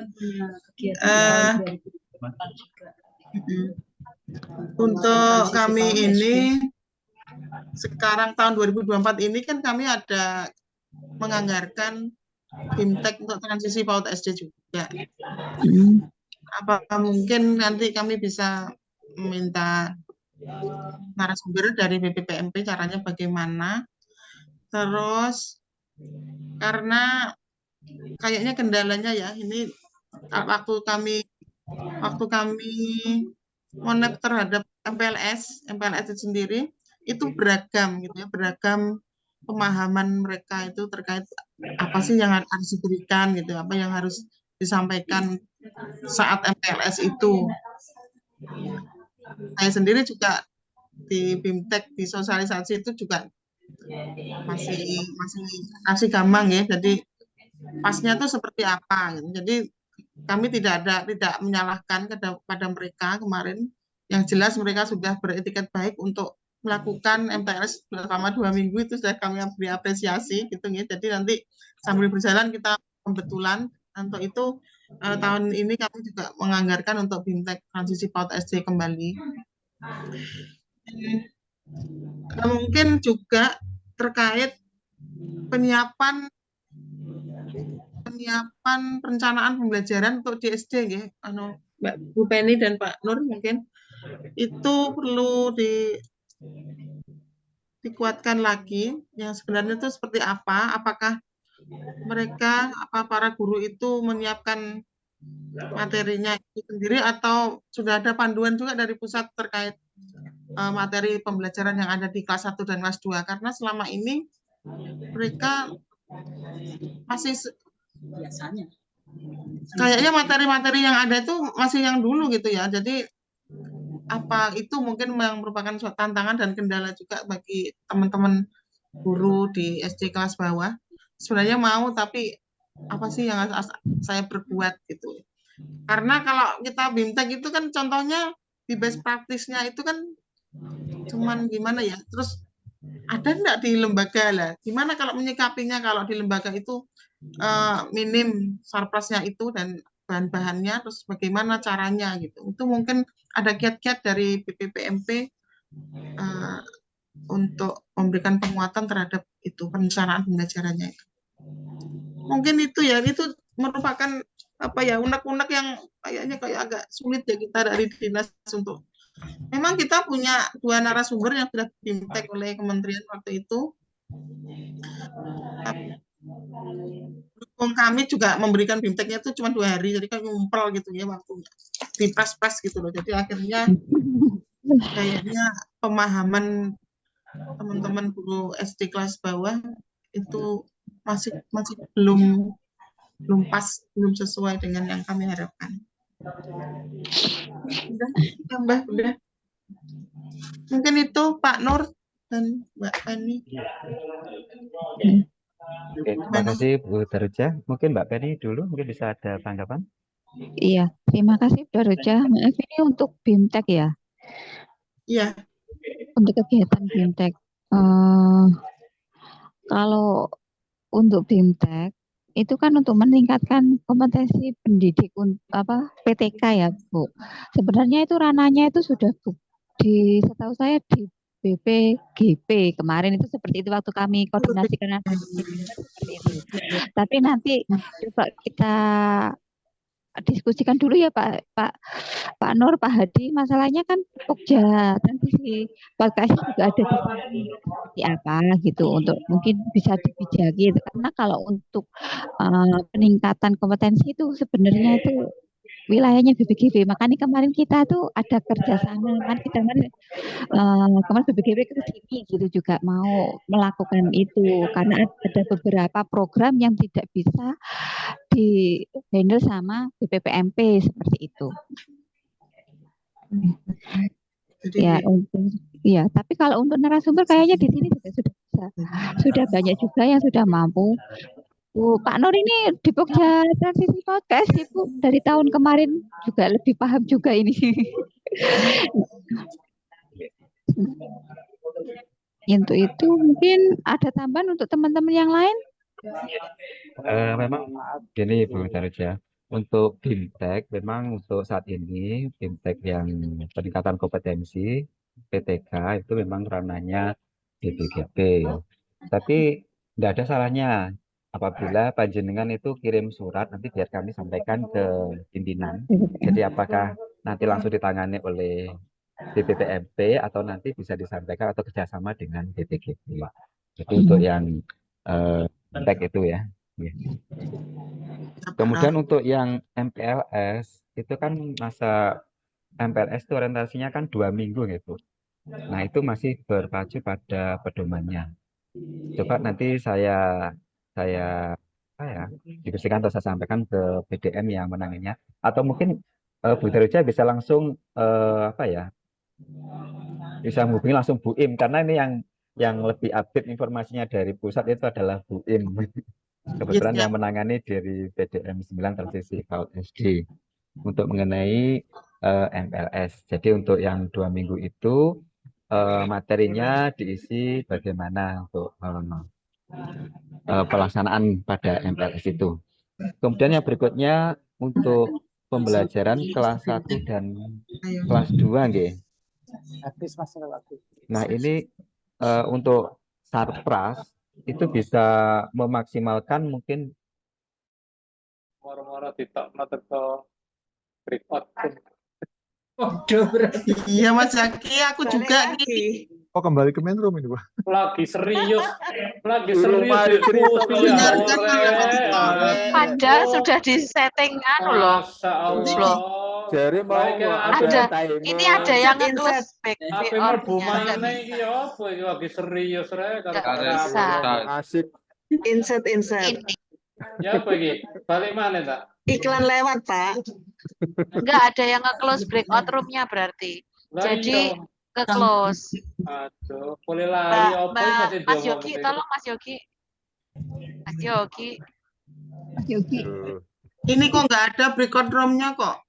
Untuk kami ini sekarang tahun 2024 ini kan kami ada menganggarkan BIMTEK untuk transisi PAUD SD juga. Apa mungkin nanti kami bisa meminta narasumber dari BPPMP caranya bagaimana. Terus karena kayaknya kendalanya ya ini waktu kami monep terhadap MPLS itu sendiri itu beragam gitu ya, beragam pemahaman mereka itu terkait apa sih yang harus diberikan gitu, apa yang harus disampaikan saat MPLS itu. Saya sendiri juga di BIMTEK di sosialisasi itu juga masih gampang ya. Jadi pasnya tuh seperti apa gitu. Jadi kami tidak menyalahkan kepada mereka kemarin. Yang jelas mereka sudah beretiket baik untuk melakukan MPLS selama 2 minggu itu sudah kami beri apresiasi gitu ya. Jadi nanti sambil berjalan kita kebetulan untuk itu tahun ini kami juga menganggarkan untuk BIMTEK transisi PAUD SD kembali. Mungkin juga terkait penyiapan perencanaan pembelajaran untuk di SD ya, Mbak Bu Penny dan Pak Nur mungkin itu perlu dikuatkan lagi. Yang sebenarnya itu seperti apa? Apakah mereka para guru itu menyiapkan materinya itu sendiri atau sudah ada panduan juga dari pusat terkait materi pembelajaran yang ada di kelas 1 dan kelas 2? Karena selama ini mereka masih biasanya kayaknya materi-materi yang ada itu masih yang dulu gitu ya. Jadi apa itu mungkin yang merupakan suatu tantangan dan kendala juga bagi teman-teman guru di SD kelas bawah. Sebenarnya mau, tapi apa sih yang harus saya perbuat gitu. Karena kalau kita BIMTEK itu kan contohnya di best practice-nya itu kan Cuman gimana ya? Terus ada enggak di lembaga lah? Gimana kalau menyikapinya kalau di lembaga itu minim surplusnya itu dan bahan-bahannya, terus bagaimana caranya gitu? Itu mungkin ada kiat-kiat dari BPPMP untuk memberikan penguatan terhadap itu perencanaan pembelajarannya itu. Mungkin itu ya, itu merupakan apa ya, unek-unek yang kayaknya kayak agak sulit ya kita dari dinas untuk. Memang kita punya 2 narasumber yang sudah BIMTEK oleh kementerian waktu itu. Kami juga memberikan BIMTEK-nya itu cuma 2 hari, jadi kan ngumpel gitu ya waktunya, di pas-pas gitu loh. Jadi akhirnya kayaknya pemahaman teman-teman guru SD kelas bawah itu masih belum pas, belum sesuai dengan yang kami harapkan. Udah. Mungkin itu Pak Nur dan Mbak Penny. Oke, terima kasih Bu Daruja. Mungkin Mbak Penny dulu mungkin bisa ada tanggapan. Iya, terima kasih Bu Daruja. Maaf, ini untuk BIMTEK ya? Iya. Untuk kegiatan BIMTEK. Kalau untuk BIMTEK itu kan untuk meningkatkan kompetensi pendidik PTK ya Bu. Sebenarnya itu ranahnya itu sudah setahu saya di BPGP kemarin itu seperti itu waktu kami koordinasikan seperti itu. Tapi nanti coba kita diskusikan dulu ya Pak Nur, Pak Hadi. Masalahnya kan Pokja transisi podcast juga ada di sini seperti apa gitu untuk mungkin bisa dibijaki. Karena kalau untuk peningkatan kompetensi itu sebenarnya itu wilayahnya BPGP. Makanya kemarin kita tuh ada kerjasama kan, kita kemarin BPGP ke sini gitu juga mau melakukan itu karena ada beberapa program yang tidak bisa di handle sama BPPMP seperti itu. Ya, tapi kalau untuk narasumber kayaknya di sini sudah banyak juga yang sudah mampu. Bu Pak Nur ini di Pokja transisi podcast Ibu dari tahun kemarin juga lebih paham juga ini. Untuk itu mungkin ada tambahan untuk teman-teman yang lain? Memang gini Bu Daruja, untuk BIMTEK memang untuk saat ini BIMTEK yang peningkatan kompetensi PTK itu memang ranahnya BPGP. Tapi tidak ada salahnya apabila panjenengan itu kirim surat nanti biar kami sampaikan ke pimpinan. Jadi apakah nanti langsung ditangani oleh BPPMP atau nanti bisa disampaikan atau kerjasama dengan BPGP. Jadi untuk yang BIMTEK itu ya. Kemudian untuk yang MPLS itu kan masa MPLS itu orientasinya kan 2 minggu gitu. Nah itu masih berpacu pada pedomannya. Coba nanti saya diskusikan atau saya sampaikan ke BDM yang menangannya. Atau mungkin Bu Daruja bisa langsung bisa menghubungi langsung Bu Im karena ini yang lebih update informasinya dari pusat itu adalah Bu Im. Kebetulan yang menangani dari PDM 9 transisi PAUD SD untuk mengenai MPLS. Jadi untuk yang 2 minggu itu materinya diisi bagaimana untuk pelaksanaan pada MPLS itu. Kemudian yang berikutnya untuk pembelajaran kelas 1 dan kelas 2 nggih. Nah ini untuk sarpras itu bisa memaksimalkan mungkin moro-moro ditokno teko breakout. Waduh, iya Mas Zaki, aku juga nih. Oh kembali ke main room ini Pak. Lagi serius diskusi ya. Padahal sudah disetting loh. Jadi mau ada ini ada yang nge-close back on-nya. Lagi serius asik. Insert. Ya apa iki? Balik mana tak? Iklan lewat Pak. Enggak ada yang nge-close breakout room-nya berarti. Jadi ke-close. Aduh, boleh lari apa masih Mas Yogi, tolong Mas Yogi. Ini kok nggak ada breakout room-nya kok.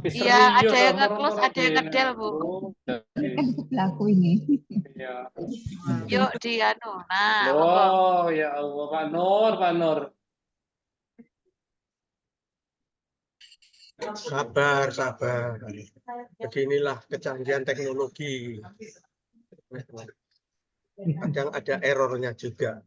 Iya, ada yang nge-close, ada yang ngedel, Bu. Laku ini. Iya. Yuk di anu. Nah, monggo. Oh ya Allah, Pak Nur, Pak Nur. Sabar, sabar. Beginilah kecanggihan teknologi. Kadang ada errornya juga.